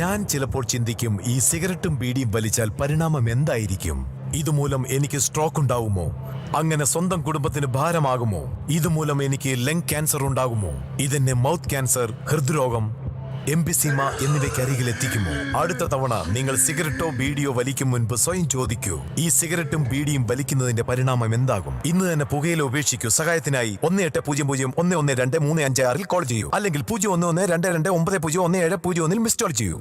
ഞാൻ ചിലപ്പോൾ ചിന്തിക്കും, ഈ സിഗരറ്റും ബീഡിയും വലിച്ചാൽ പരിണാമം എന്തായിരിക്കും? ഇതുമൂലം എനിക്ക് സ്ട്രോക്ക് ഉണ്ടാവുമോ? അങ്ങനെ സ്വന്തം കുടുംബത്തിന് ഭാരമാകുമോ? ഇതുമൂലം എനിക്ക് ലങ് ക്യാൻസർ ഉണ്ടാകുമോ? ഇതെന്നെ മൗത്ത് ക്യാൻസർ, ഹൃദ്രോഗം, എംഫിസീമ എന്നിവയ്ക്കരികിൽ എത്തിക്കുമോ? അടുത്ത തവണ നിങ്ങൾ സിഗരറ്റോ ബീഡിയോ വലിക്കും മുൻപ് സ്വയം ചോദിക്കൂ, ഈ സിഗരറ്റും ബീഡിയും വലിക്കുന്നതിന്റെ പരിണാമം എന്താകും? ഇന്ന് തന്നെ പുകയില ഉപേക്ഷിക്കൂ. സഹായത്തിനായി 1800-112-356 കോൾ ചെയ്യൂ, അല്ലെങ്കിൽ 011229011701 മിസ് കോൾ ചെയ്യൂ.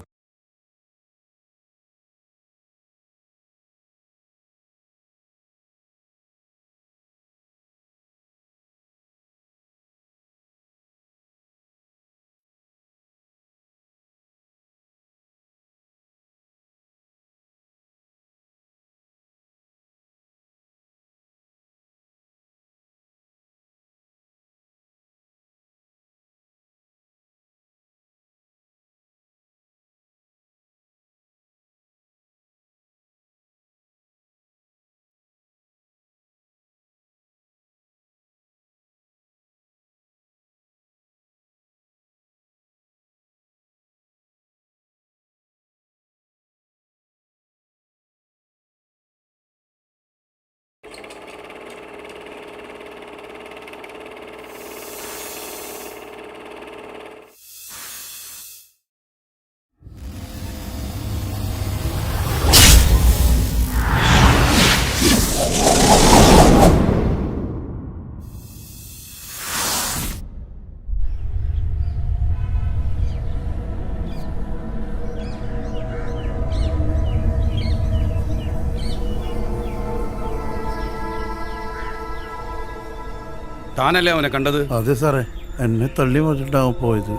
താനല്ലേ അവനെ കണ്ടത്? അതെ സാറേ, എന്നെ തള്ളി മാറ്റിട്ടാവും പോയത്.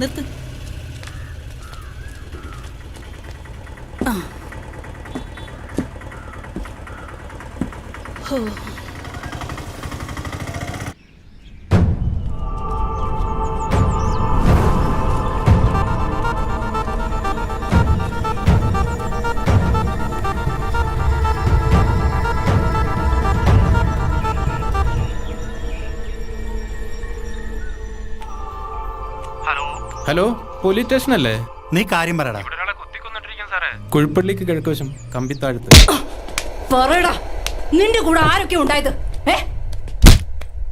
നിർത്ത്. ഹോ. ഹലോ, പോലീസ് സ്റ്റേഷൻ അല്ലേ? നീ കാര്യം പറയടാ. കുഴിപ്പള്ളിക്ക് കിഴക്കുവശം കമ്പിത്താഴത്ത്. പറയടാ, നിന്റെ കൂടെ ആരൊക്കെ ഉണ്ടായത്?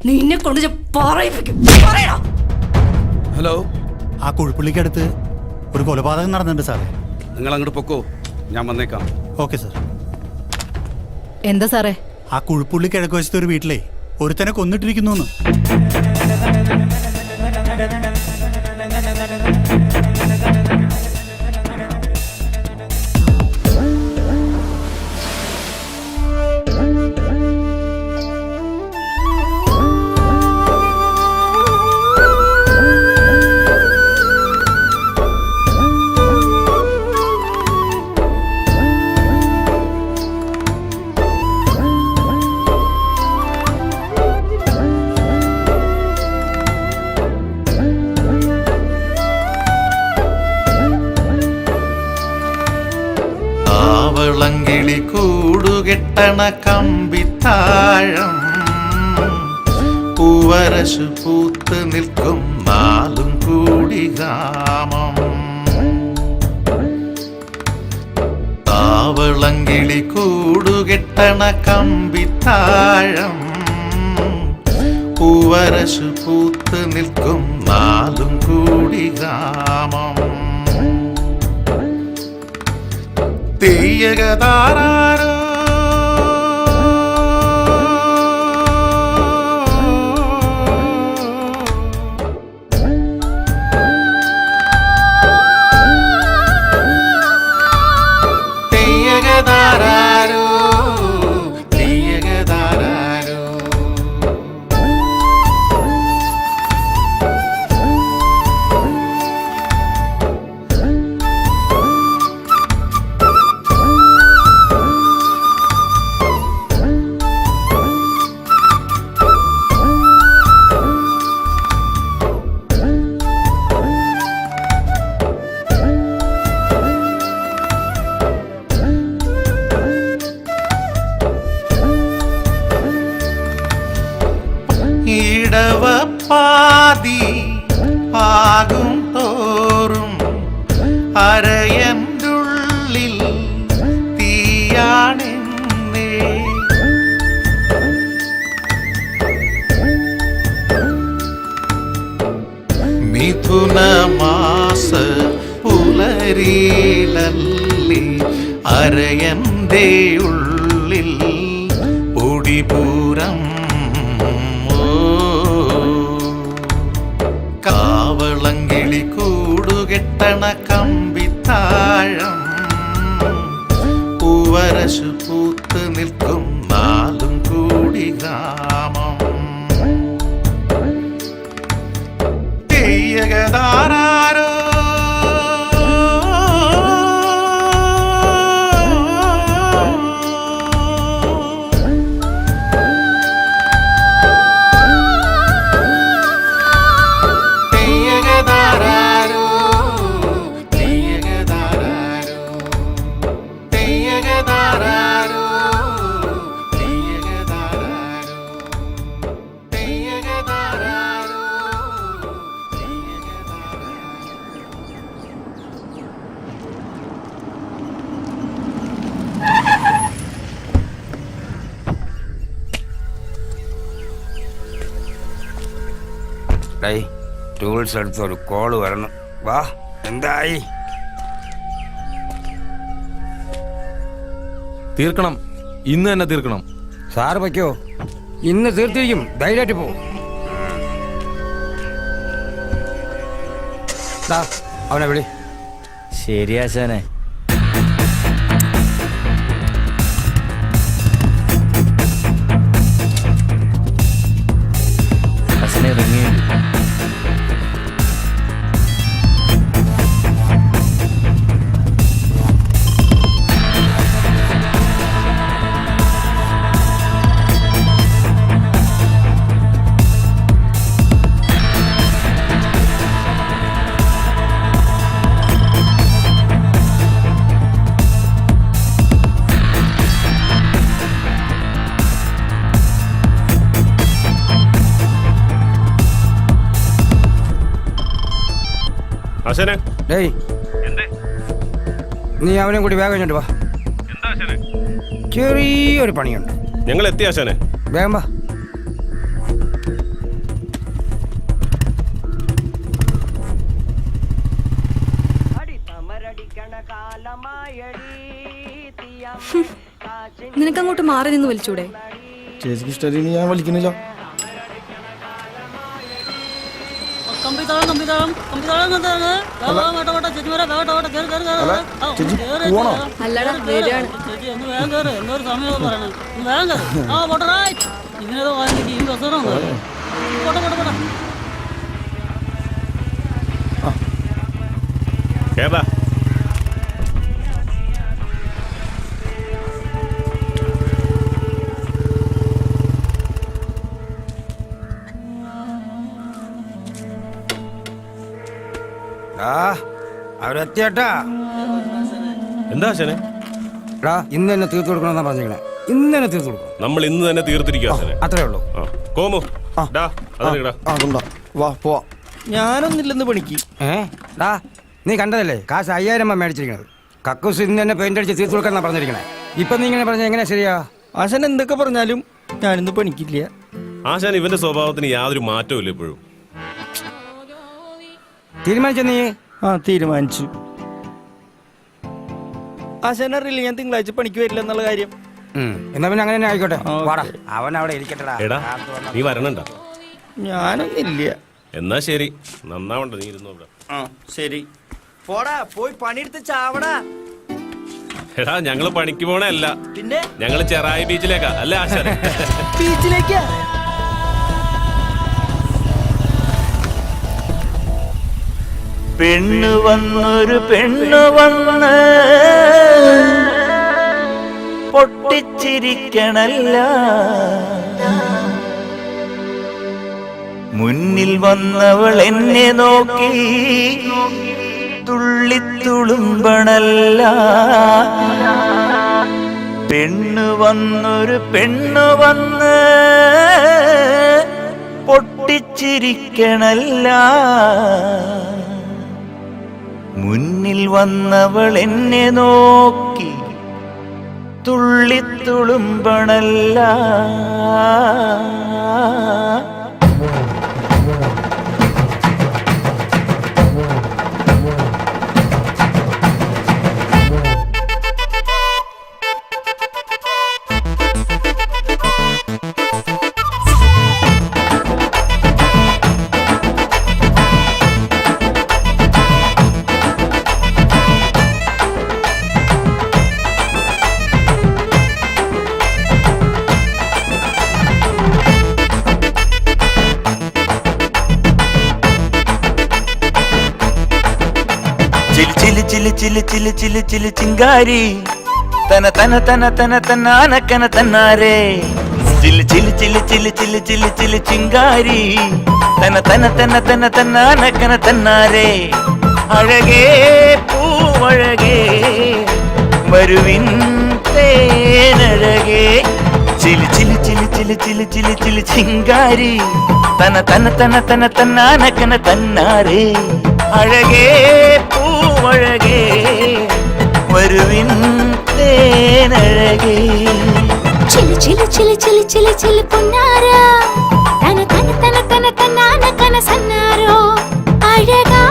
നിന്നെ കൊണ്ട് പറയിപ്പിക്കും. പറയടാ. ഹലോ, ആ കുഴിപ്പള്ളിക്കടുത്ത് ഒരു കൊലപാതകം നടന്നിട്ടുണ്ട് സാറേ. നിങ്ങൾ അങ്ങോട്ട് പൊക്കോ, ഞാൻ വന്നേക്കാം. Okay sir. എന്താ സാറേ? ആ കുഴിപ്പുള്ളി കിഴക്കുവശത്തെ ഒരു വീട്ടിലെ ഒരുത്തനെ കൊന്നിട്ടിരിക്കുന്നു. ളങ്കിളി കൂടുകെട്ടണ കമ്പിത്താഴം, പൂവരശു പൂത്ത് നിൽക്കും നാലും കൂടി ഗ്രാമം. താവളങ്കിളി കൂടുകെട്ടണ കമ്പിത്താഴം, പൂവരശു പൂത്ത് നിൽക്കും നാലും കൂടി ഗ്രാമം. തെയ്യകതാരോ തെയ്യകതാരോ തെയ്യകതാരോ. ഇടവപ്പാതി ആകും തോറും അരയന്തുള്ളിൽ തീയാണെന്നേ. മിഥുനമാസ പുലരിലല്ലി അരയന്റെ ഉള്ളിൽ പൊടിപൂരം. കാവളങ്കിളി കൂടുകെട്ടണ കമ്പിത്താഴം പൂവരശു പൂത്ത് നിൽക്കും നാലും കൂടി ഗ്രാമം. തെയ്യകതാരോ ടൂൾസ് എടുത്ത് ഒരു കോള് വരണം. വാ, എന്തായി? തീർക്കണം, ഇന്ന് തന്നെ തീർക്കണം. സാറ് വയ്ക്കോ, ഇന്ന് തീർത്തിരിക്കും. ധൈര്യമായിട്ട് പോ. അവനെ വിളി. ശരി ആശാനെ. ആശാനെ ഇറങ്ങിയുണ്ട്. നീ അവനെ കൂടി വേഗം കഴിഞ്ഞിട്ട് വാ. ചെറിയൊരു പണിയുണ്ട്. ഞങ്ങൾ എത്തി ആശാനെ. വേഗം വാ. നിനക്കങ്ങോട്ട് മാറി നിന്ന് വലിച്ചൂടെ? ചേച്ചിക്ക് ഇഷ്ടം ഞാൻ വലിക്കുന്നില്ല. അല്ലടാ വരികയാണ്. കേറാ. അവരെത്തിയേട്ടാ. എന്താ ആശാനെ? ഇന്ന് തന്നെ തീർത്തു കൊടുക്കണമെന്നാ പറഞ്ഞിരിക്കണേ. ഇന്ന് തന്നെ തീർത്തു കൊടുക്കണം. നമ്മൾ ഇന്ന് തന്നെ തീർത്തിരിക്കും ആശാനെ. അത്രേ ഉള്ളൂ. കോമു വാ പോവാ. ഞാനൊന്നില്ലെന്ന് പണിക്ക്. നീ കണ്ടതല്ലേ കാശ് 5000 മേടിച്ചിരിക്കണത്. കക്കൂസ് ഇന്ന് തന്നെ പെയിന്റ് അടിച്ച് തീർത്തു കൊടുക്കാന്നാ പറഞ്ഞിരിക്കണേ. ഇപ്പൊ നീ ഇങ്ങനെ പറഞ്ഞ എങ്ങനെയാ ശരിയാ? ആശാൻ എന്തൊക്കെ പറഞ്ഞാലും ഞാനിന്ന് പണിക്കില്ല. ആശാൻ ഇവന്റെ സ്വഭാവത്തിന് യാതൊരു മാറ്റവും ഇല്ല ഇപ്പോഴും. തീരുമാനിച്ച നീ? തീരുമാനിച്ചു. ആശാൻ അറിയില്ല ഞാൻ തിങ്കളാഴ്ച പണിക്ക് വരില്ല എന്നുള്ള കാര്യം. എന്നാ പിന്നെ അങ്ങനെ തന്നെ ആയിക്കോട്ടെ. അവൻ അവിടെ ഇരിക്കട്ടെടാ. നീ വരണണ്ട. ഞാനൊന്നില്ല. എന്നാ ശരി, നന്നാവണ്ട. നീ ഇരുന്നോ. ശരി പോടാ, പോയി പണിയെടുത്ത് ചാവടാ. എടാ ഞങ്ങള് പണിക്ക് പോണല്ല, പിന്നെ ഞങ്ങള് ചെറായി ബീച്ചിലേക്കാ. അല്ലേ ആശാൻ? ബീച്ചിലേക്കാ? പെണ്ണു വന്നൊരു പെണ്ണു വന്ന് പൊട്ടിച്ചിരിക്കണല്ല, മുന്നിൽ വന്നവൾ എന്നെ നോക്കി തുള്ളിത്തുളുമ്പണല്ല. പെണ്ണു വന്നൊരു പെണ്ണു വന്ന് പൊട്ടി പൊട്ടിച്ചിരിക്കണല്ല മുന്നിൽ വന്നവൾ എന്നെ നോക്കി തുള്ളിത്തുളുമ്പണല്ല ചിലി ചിലി ചിലി ചിലി ചിലി ചിലി ചിങ്കാരി തന തന തന തന തന്നാനക്കന തന്നാരേ ചിലി ചിലി ചിലി ചിലി ചിലി ചിലി ചിലി ചിങ്കാരി തന തന തന തന തന്നാനക്കന തന്നാരേ അഴകേ പൂവഴകേ വരുവിൻ തേനഴകേ ചിലി ചിലി ചിലി ചിലി ചിലി ചിലി ചിലി ചിങ്കാരി തന തന തന തന തന്നാനക്കന തന്നാരേ അഴകേ പൂവഴകേ വരുവിൻ തേനഴകേ ചിലി ചിലി ചിലി ചിലി ചിലി ചിലി പൊന്നാര തന തന തന തന തന്നാന കന സന്നാരോ അഴകാ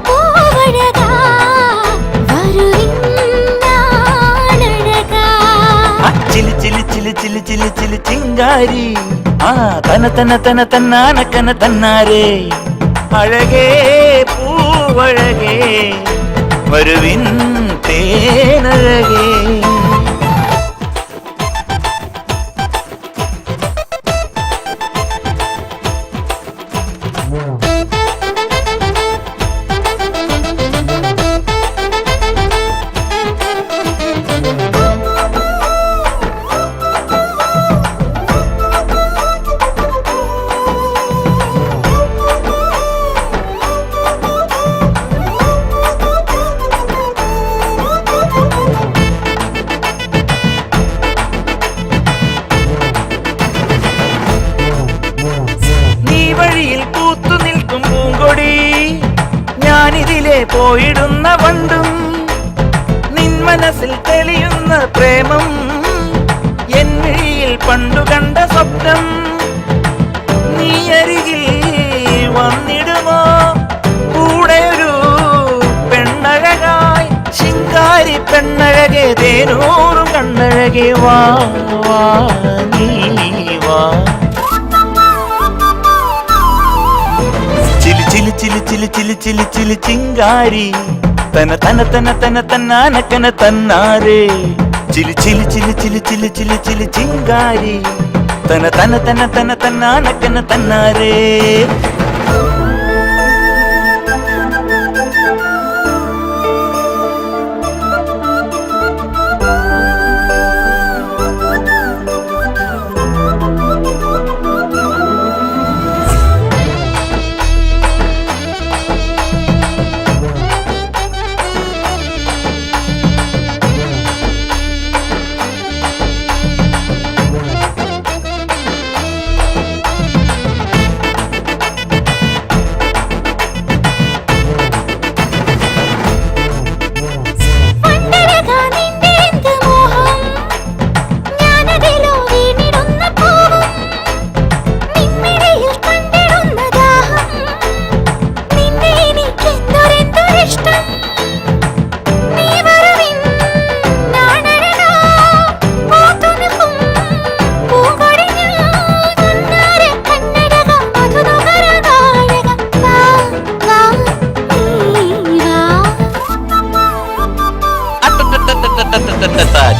പൂവഴകാ വരുവിൻ നാനഴകാ ചിലി ചിലി ചിലി ചിലി ചിലി ചിലി ചിങ്കാരി തന തന തന തന്നാനക്കന തന്നാരേ അഴകേ പൂവഴകേ വരുവിൻ തേനഴകേ ഞാനിതിലെ പോയിടുന്ന വണ്ടും നിൻ മനസ്സിൽ തെളിയുന്ന പ്രേമം എൻ മിഴിയിൽ പണ്ടു കണ്ട സ്വപ്നം നീ അരികിൽ വന്നിടുമോ കൂടെയൊരു പെണ്ണഴകായി ശിങ്കാരി പെണ്ണഴകെ തേനൂറും കണ്ണഴകെ വാ വാ നീ വാ ചിലി ചിലി ചിലി ചിലി ചിലി ചിലി ചിലി ചിങ്കാരി തന തന തന തന തന്നാനക്കന തന്നാരേ ചിലി ചിലി ചിലി ചിലി ചിലി ചിലി ചിലി ചിങ്കാരി തന തന തന തന തന്നാനക്കന തന്നാരേ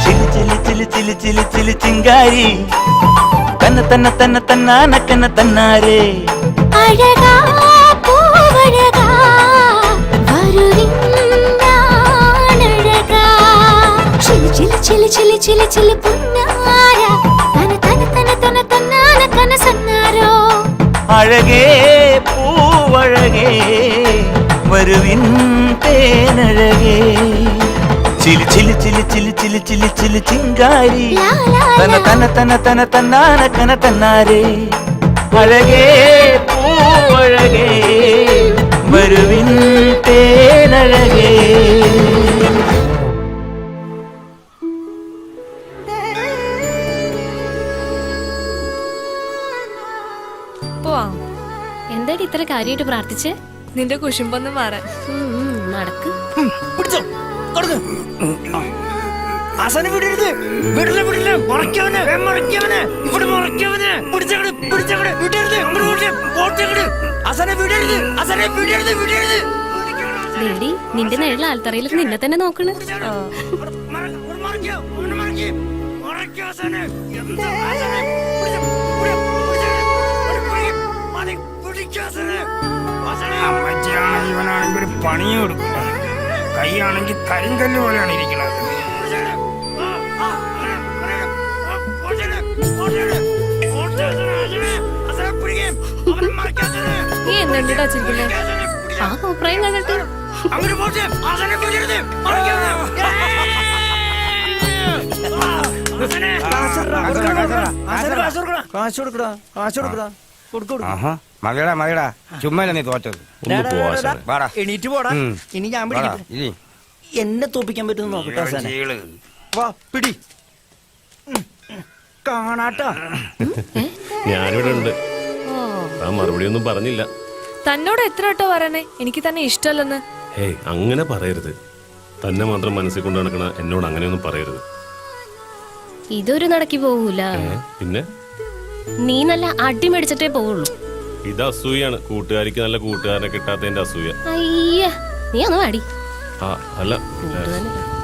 ചിലി ചിലി ചിലി ചിലി ചിലി ചിലി ചിങ്കാരി തന്ന തന്ന തന്ന തന്നാനക്കന തന്നാരേ അഴകാ പൂവഴകാ വരുവിൻ നാനഴകാ ചിലി ചിലി ചിലി ചിലി ചിലി ചിലി പൊന്നാര തന തന തന തന തന്നാന കന സന്നാരോ അഴകേ പൂവഴകേ വരുവിൻ തേനഴകേ ചിലി ചിലി ചിലി ചിലി ചിലി ചിലി ചിലി ചിങ്കാരി തന തന തന തന തന്നാനക്കന തന്നാരേ അഴകേ എന്തായാലും ഇത്ര കാര്യമായിട്ട് പ്രാർത്ഥിച്ചേ? നിന്റെ കുശുമ്പൊന്ന് മാറാൻ. നടക്ക്. ആശാനെ വിടരുത്, വിടില്ല വിടില്ല, മറക്കവന് മറക്കവന് ഇവിടെ മറക്കവന് പിടിച്ചങ്ങട് പിടിച്ചങ്ങട് വിടരുത്, അങ്ങോട്ട് ഓടിച്ചങ്ങട്. ആശാനെ വിടരുത്, ആശാനെ വിടരുത്, വിടരുത്. ലേഡി, നിന്റെ നേരിൽ ആൽത്തറയിൽ നിന്നെ തന്നെ നോക്കണ്. ഇവനാണെങ്കിൽ ഒരു പണിയും കൊടുക്കും, കൈയാണെങ്കിൽ കരിങ്കല്ല് പോലെയാണ് ഇരിക്കുന്നത്. നീ എന്തെന്താ ചിരിക്കുന്നേ? ആ അഭിപ്രായം കണ്ടിട്ട് മതിയടാ മതിയടാ, ചുമ്മാ നീ തോറ്റത്. ഒന്ന് പോവാ ആശാനെ. വാടാ. എണീറ്റ് പോടാ. ഇനി ഞാൻ വാടാ, പിടിക്കട്ടെ. ഇരി. എന്നെ തോപ്പിക്കാൻ പറ്റുമെന്ന് നോക്കട്ടെ ആശാനെ. ചീള്. വാ പിടി. കാണാട്ടാ. ഞാനിവിടെ ഉണ്ട്. ആ മറുപടി ഒന്നും പറഞ്ഞില്ല. തന്നോട് എത്ര വട്ടോ പറയണേ എനിക്ക് തന്നെ ഇഷ്ടമല്ലെന്ന്? ഹേയ്, അങ്ങനെ പറയരുത്. തന്നെ മാത്രം മനസ്സിൽ കൊണ്ട് നടക്കണ എന്നോട് അങ്ങനെയൊന്നും പറയരുത്. ഇതൊരു നടക്കി പോകൂല. പിന്നെ നീ നല്ല അടി മേടിച്ചിട്ടേ പോവുള്ളൂ. ഇത് അസൂയാണ്. കൂട്ടുകാരിക്ക് നല്ല കൂട്ടുകാരനെ കിട്ടാത്തതിന്റെ അസൂയ. അയ്യ, നീ ഒന്ന് അടി. ആ അല്ല,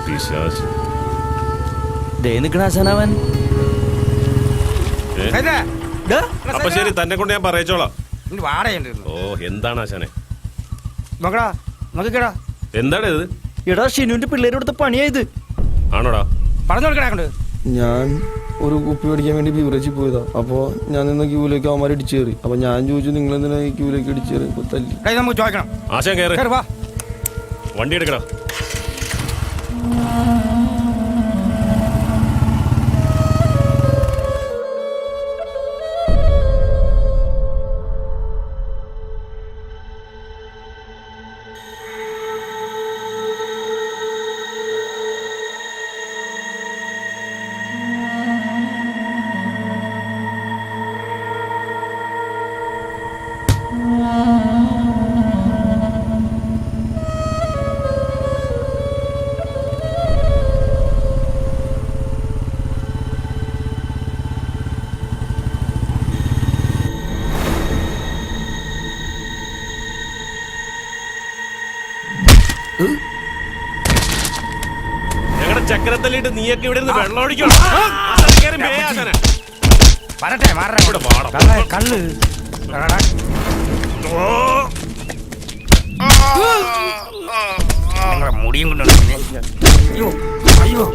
പിശാച്. ദേ നിക്കണ ആശാനവൻ. ഇതാ, അപ്പൊ ശരി, തന്നെ കൊണ്ട് ഞാൻ പറയിച്ചോളാം. ഇനി വാടയുണ്ട്. ഓ, എന്താണ് ആശാനെ? നോക്കടാ, നോക്കിക്കടാ. എന്താണ് ഇത്? എടാ ഷിനുവിന്റെ പിള്ളേരോടുത്ത പണിയായത്. ആണോടാ? പറഞ്ഞു കൊടുക്കടാ കൊണ്ട്. ഞാൻ ഒരു കുപ്പി മേടിക്കാൻ വേണ്ടി ബീവറേജിൽ പോയതാ. അപ്പോൾ ഞാൻ നിന്ന ക്യൂവിലേക്ക് അവന്മാർ ഇടിച്ചു കയറി. അപ്പോൾ ഞാൻ ചോദിച്ചു, നിങ്ങൾ എന്തിനാ ഈ ക്യൂവിലേക്ക് ഇടിച്ചു കയറി? ഇപ്പോൾ തല്ലി. നമുക്ക് ചോദിക്കണം. ആശാൻ കയറി കേറ് വാ. വണ്ടി എടുക്കടാ. ഞങ്ങളുടെ ചക്രത്തല്ലിട്ട് നീയൊക്കെ ഇവിടെ നിന്ന് വെള്ളം ഒഴിക്കണം. വരട്ടെ, മാറട്ടെ. ഇവിടെ വാടാ. കള്ള് മുടിയും കൊണ്ടു. അയ്യോ അയ്യോ.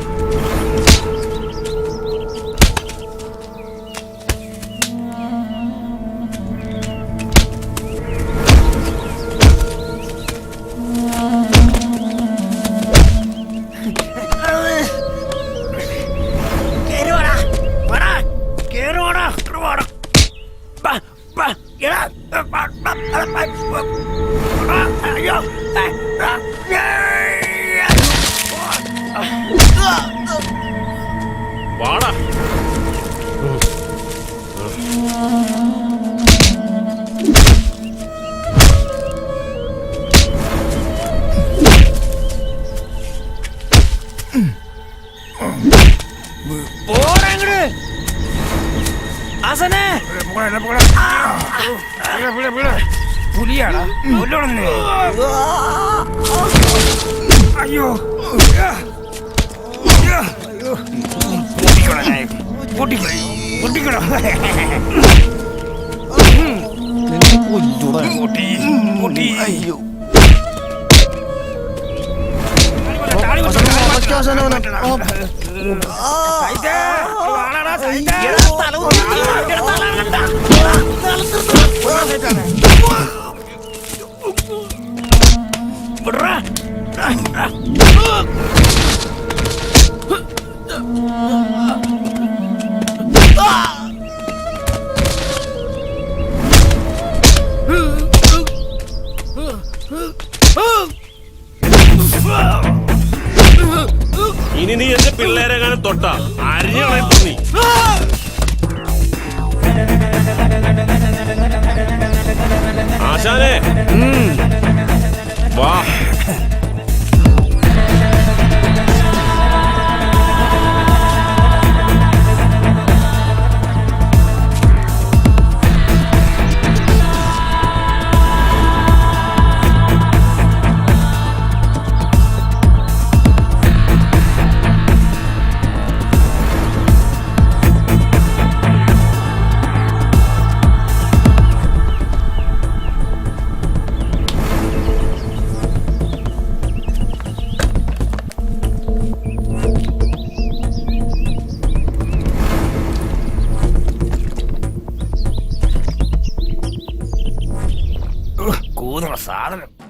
വാടാ. പുലിയാടാ. അയ്യോ പൊട്ടിക്കണം. അയ്യോ ഇനി നീ എന്റെ പിള്ളേരെ കാണാൻ തൊട്ടാ അരിഞ്ഞ നീ. ആശാനെ വാ.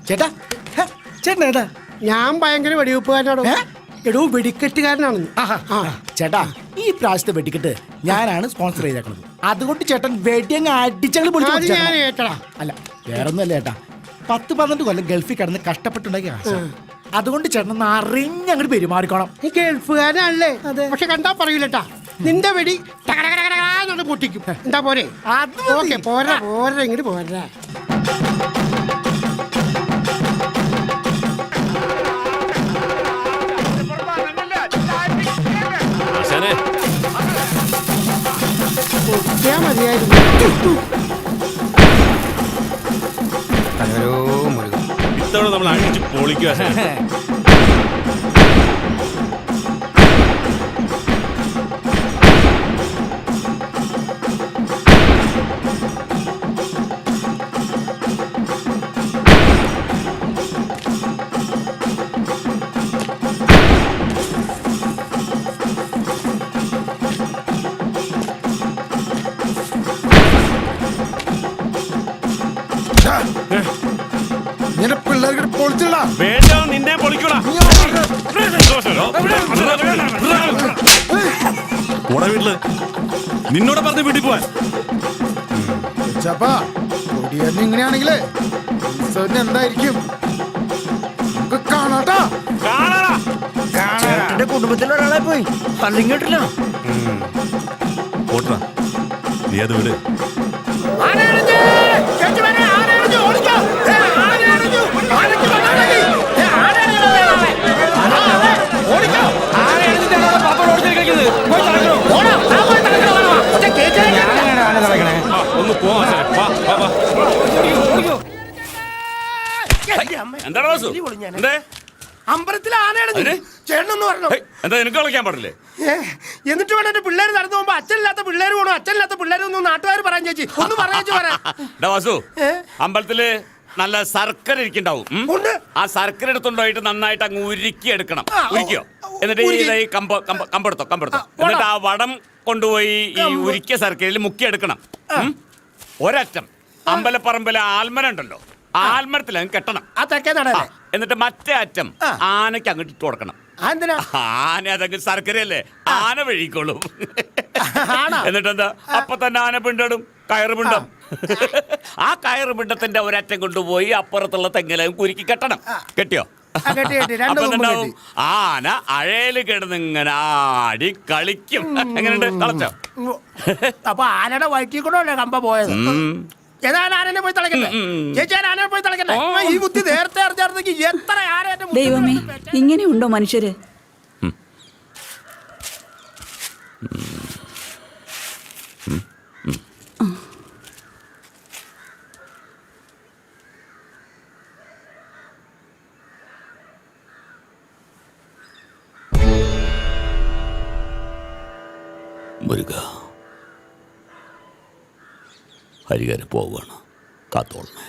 ചേട്ടാ ചേട്ടൻ ഏതാ? ഞാൻ ഭയങ്കര വെടിവെപ്പുകാരനാണോ? എടോ വെടിക്കെട്ടുകാരനാണെന്ന്. ചേട്ടാ ഈ പ്രാവശ്യത്തെ വെടിക്കെട്ട് ഞാനാണ് സ്പോൺസർ ചെയ്തേക്കുന്നത്. അതുകൊണ്ട് ചേട്ടൻ വെടിയങ്ങ് അടിച്ചങ്ങൾ അല്ല വേറൊന്നുമല്ല ചേട്ടാ. 10-12 കൊല്ലം ഗൾഫിൽ കിടന്ന് കഷ്ടപ്പെട്ടുണ്ടാക്കിയ കാശ്. അതുകൊണ്ട് ചേട്ടൻ അറിഞ്ഞങ്ങോട്ട് പെരുമാറിക്കോണം. ഈ ഗൾഫുകാരനല്ലേ? പക്ഷെ കണ്ടാ പറയൂലട്ടാ, നിന്റെ വെടി പൊട്ടിക്കും. എന്താ പോരെ? ഓക്കെ പോരാ പോരാ ഇങ്ങോട്ട് പോരാ. ആശാനെ ഇത്തവണ നമ്മൾ അടിച്ച് പൊളിക്കുക. പിള്ളേർക്ക് പൊളിച്ചിടാ. വേണ്ട, നിന്നെ പൊളിക്കൂടാ. ഓടാ വീട്ടില് നിന്നോട് പറഞ്ഞ് വീട്ടിൽ പോവാൻ. ഇങ്ങനെയാണെങ്കിലേ എന്തായിരിക്കും കാണാട്ടാ. ചേട്ടന്റെ കുടുംബത്തിലൊരാളെ പോയി പള്ളിങ്ങോട്ടില്ല. ഓട്ടാ നീ അത് വിട്. ഒന്ന് പോവാ. എന്താണ് അമ്പലത്തിലെ ആനയാണ് ചേട്ടനൊന്ന് പറഞ്ഞു. എന്താ നിനക്ക് കളിക്കാൻ പാടില്ലേ? എന്നിട്ട് വേണം എന്റെ പിള്ളേര് നടന്നു പോകുമ്പോ അച്ഛനില്ലാത്ത പിള്ളേര് പോകണം, അച്ഛനില്ലാത്ത പിള്ളേരൊന്നും നാട്ടുകാർ പറയാൻ ചേച്ചി ഒന്ന് പറയാ. വാസു, അമ്പലത്തില് നല്ല ശർക്കര ഇരിക്കുണ്ടാവും. ആ ശർക്കര എടുത്തുണ്ടായിട്ട് നന്നായിട്ട് അങ്ങ് ഉരുക്കി എടുക്കണം. ഉരുക്കിയോ? എന്നിട്ട് ഈ കമ്പെടുത്തോ. എന്നിട്ട് ആ വടം കൊണ്ടുപോയി ഈ ഉരുക്കിയ ശർക്കരയിൽ മുക്കിയെടുക്കണം. ഒരറ്റം അമ്പലപ്പറമ്പിലെ ആൽമര ഉണ്ടല്ലോ, ആൽമരത്തിൽ അങ്ങ് കെട്ടണം. എന്നിട്ട് മറ്റേ അറ്റം ആനയ്ക്ക് അങ്ങോട്ട് ഇട്ട് കൊടുക്കണം. ആന അതെങ്കിൽ ശർക്കരയല്ലേ, ആന വഴിക്കോളും. എന്നിട്ടെന്താ അപ്പൊ തന്നെ ആന പിണ്ടിടും, കയറ് പിണ്ടം. ആ കയറ് പിണ്ടത്തിന്റെ ഒരറ്റം കൊണ്ടുപോയി അപ്പുറത്തുള്ള തെങ്ങിലും കുരുക്കി കെട്ടണം. കെട്ടിയോ? ആന അഴയില് കിടന്ന് ഇങ്ങനെ ആടി കളിക്കും. എങ്ങനെയുണ്ട്? കളച്ചോ? അപ്പൊ ആനയുടെ വയറ്റിൽ കൂടെ അല്ലേ കമ്പ പോയത്? ദൈവമേ, ഇങ്ങനെയുണ്ടോ മനുഷ്യര്? മുരുക, ഹരികരെ പോവുകയാണ്, കാത്തോളണേ.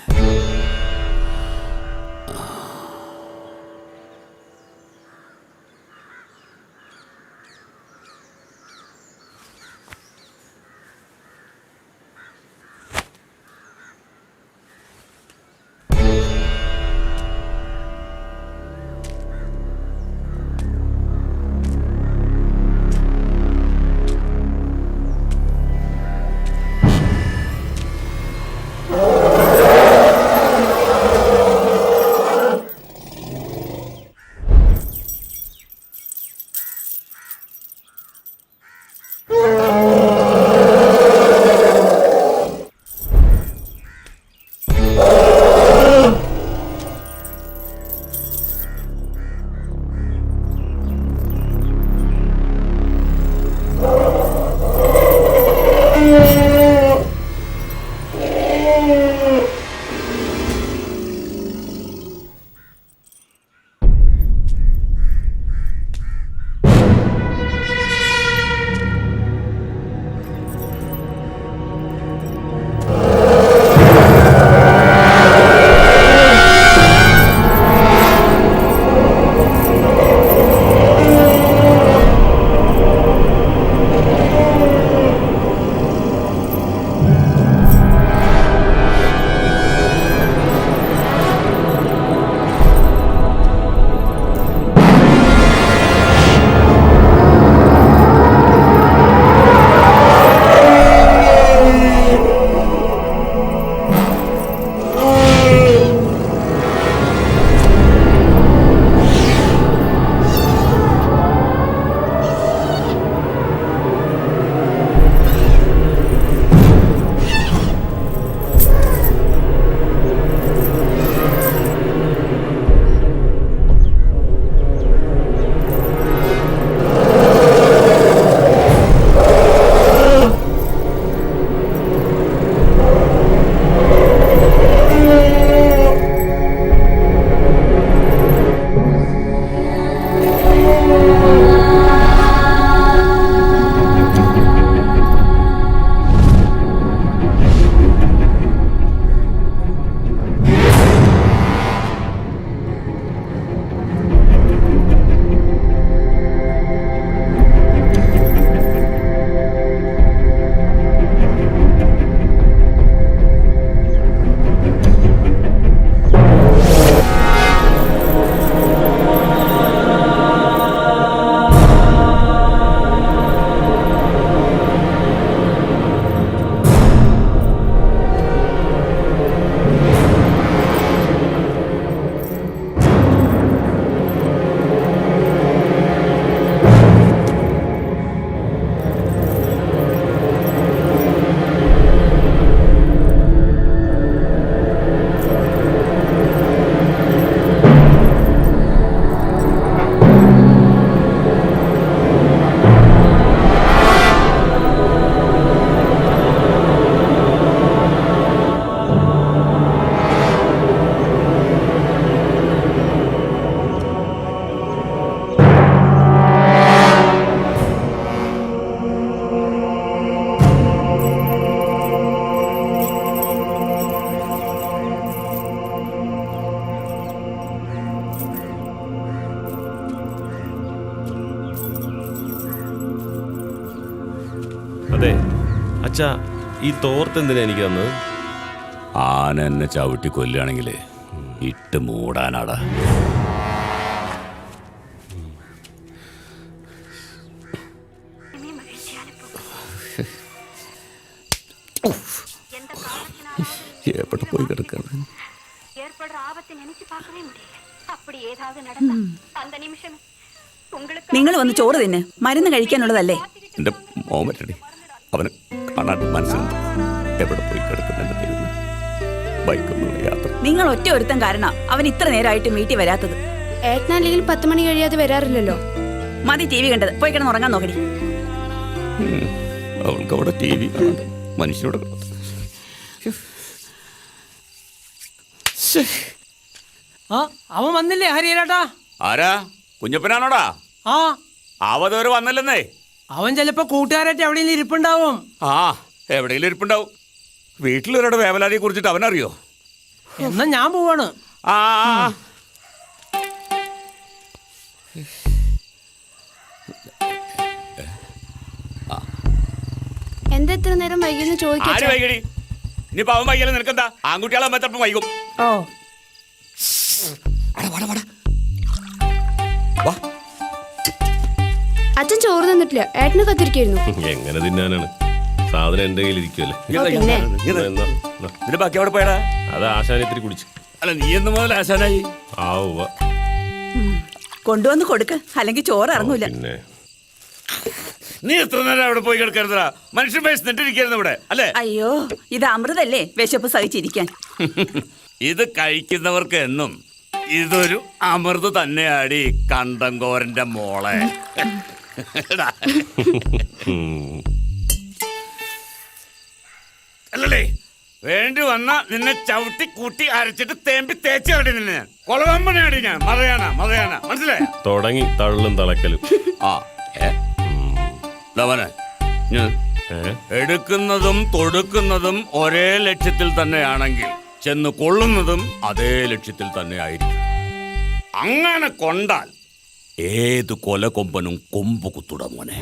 അതെ അച്ഛാ, ഈ തോർത്ത് എന്തിനാ എനിക്ക് തന്നത്? ആന എന്നെ ചവിട്ടി കൊല്ലുകയാണെങ്കിൽ ഇട്ട് മൂടാനാടാ. എവിടെ പോയി കിടക്കാണ്? നിങ്ങൾ വന്ന് ചോറ് തിന്നെ, മരുന്ന് കഴിക്കാനുള്ളതല്ലേ. എൻ്റെ മോൻ പറ്റടി, അവന് കാണാൻ മനസ്സിലുണ്ട് എവിടെ പോയി കിടക്കുന്നുണ്ട്. ബൈക്കൊന്നുള്ള യാത്ര. നിങ്ങൾ ഒറ്റ ഒരുത്തം കാരണം അവൻ ഇത്ര നേരമായിട്ട് വീട്ടിൽ വരാത്തത്. ഏട്ടനല്ലെങ്കിൽ 10 മണി കഴിയാതെ വരാറില്ലല്ലോ. മതി ടി വി കണ്ടത്, പോയി കിടന്ന് ഉറങ്ങാൻ നോക്കടി. അവൾക്ക് അവിടെ ടി വി കാണാൻ മനുഷ്യനോട് അവൻ വന്നില്ലേ ഹരിയേട്ടാ? ആരാ? കുഞ്ഞപ്പനാണോടാ? ആ, അവതവര് വന്നില്ലെന്നേ. അവൻ ചിലപ്പോ കൂട്ടുകാരായിട്ട് എവിടെയെങ്കിലും ഇരിപ്പുണ്ടാവും. ആ, എവിടെയെങ്കിലും ഇരിപ്പുണ്ടാവും. വീട്ടിലൊരാടെ വേവലാതിയെ കുറിച്ചിട്ട് അവനറിയോ? എന്നാ ഞാൻ പോവാണ്. ആ എന്താ ഇത്ര നേരം വൈകിയെന്ന് ആര് ചോദിക്കാം. വൈകടി? ഇനിയിപ്പോ അവൻ വൈകിയാലും നിനക്കെന്താ? ആൺകുട്ടികളെ ചിലപ്പം വൈകും. ഓ, അച്ഛൻ ചോറ് തന്നിട്ടില്ല, ഏട്ടന് കത്തിരിക്കായിരുന്നു. എങ്ങനെ തിന്നാനാണ്? സാധനം എന്റെ കയ്യിൽ ഇരിക്കുമല്ലേ. പിന്നെ ഇതിന്റെ ബാക്കി അവിടെ പോയടാ. അത് ആശാന ഇത്തിരി കുടിച്ചു. അല്ല, നീ എന്ന് മുതൽ ആശാനായി? ആവുക കൊണ്ടുവന്ന് കൊടുക്ക്, അല്ലെങ്കിൽ ചോറ് ഇറങ്ങൂല. പിന്നെ നീ എത്ര നേരം അവിടെ പോയി കിടക്കരുതാ? മനുഷ്യൻ വിശന്നിട്ടിരിക്കരുന്നു ഇവിടെ അല്ലേ? അയ്യോ, ഇത് അമൃതല്ലേ, വിശപ്പ് സഹിച്ചിരിക്കാൻ. ഇത് കഴിക്കുന്നവർക്ക് എന്നും ഇതൊരു അമൃത് തന്നെയാടി കണ്ടങ്കോരന്റെ മോളെ. അല്ലല്ലേ, വേണ്ടി വന്ന നിന്നെ ചവിട്ടി കൂട്ടി അരച്ചിട്ട് തേമ്പി തേച്ചാടി നിന്നെ ഞാൻ കൊളവമ്പനാടി ഞാൻ. മതയാന മനസ്സിലായ? തുടങ്ങി തള്ളും തളക്കലും. ആ ലവനെ, എടുക്കുന്നതും തൊടുക്കുന്നതും ഒരേ ലക്ഷ്യത്തിൽ തന്നെയാണെങ്കിൽ ചെന്ന് കൊള്ളുന്നതും അതേ ലക്ഷ്യത്തിൽ തന്നെ ആയിരിക്കും. അങ്ങനെ കൊണ്ടാൽ ഏത് കൊലകൊമ്പനും കൊമ്പ് കുത്തുട മോനെ.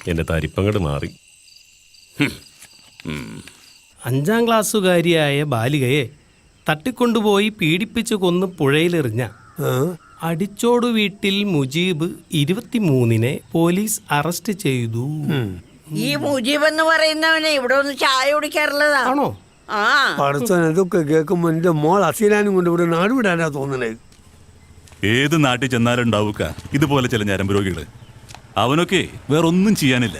എന്റെ തരിപ്പങ്ങട് മാറി. 5ാം ക്ലാസ്സുകാരിയായ ബാലികയെ തട്ടിക്കൊണ്ടുപോയി പീഡിപ്പിച്ച് കൊന്ന് പുഴയിലെറിഞ്ഞ അടിച്ചോട് വീട്ടിൽ മുജീബ് 23-നെ പോലീസ് അറസ്റ്റ് ചെയ്തു. ഈ മുജീബ് എന്ന് പറയുന്നവനെ ഇവിടെ ഒന്ന് ചായ കുടിക്കാറുള്ളതാണോ? ആ, ഇതൊക്കെ കേൾക്കുമ്പോ എന്റെ മോൾ അസീലാനും കൊണ്ട് ഇവിടെ നാടുവിടാനാ തോന്നണേ. ഏത് നാട്ടിൽ ചെന്നാലും ഉണ്ടാവുക ഇതുപോലെ ചില ഞരമ്പ് രോഗികള്. അവനൊക്കെ വേറൊന്നും ചെയ്യാനില്ല,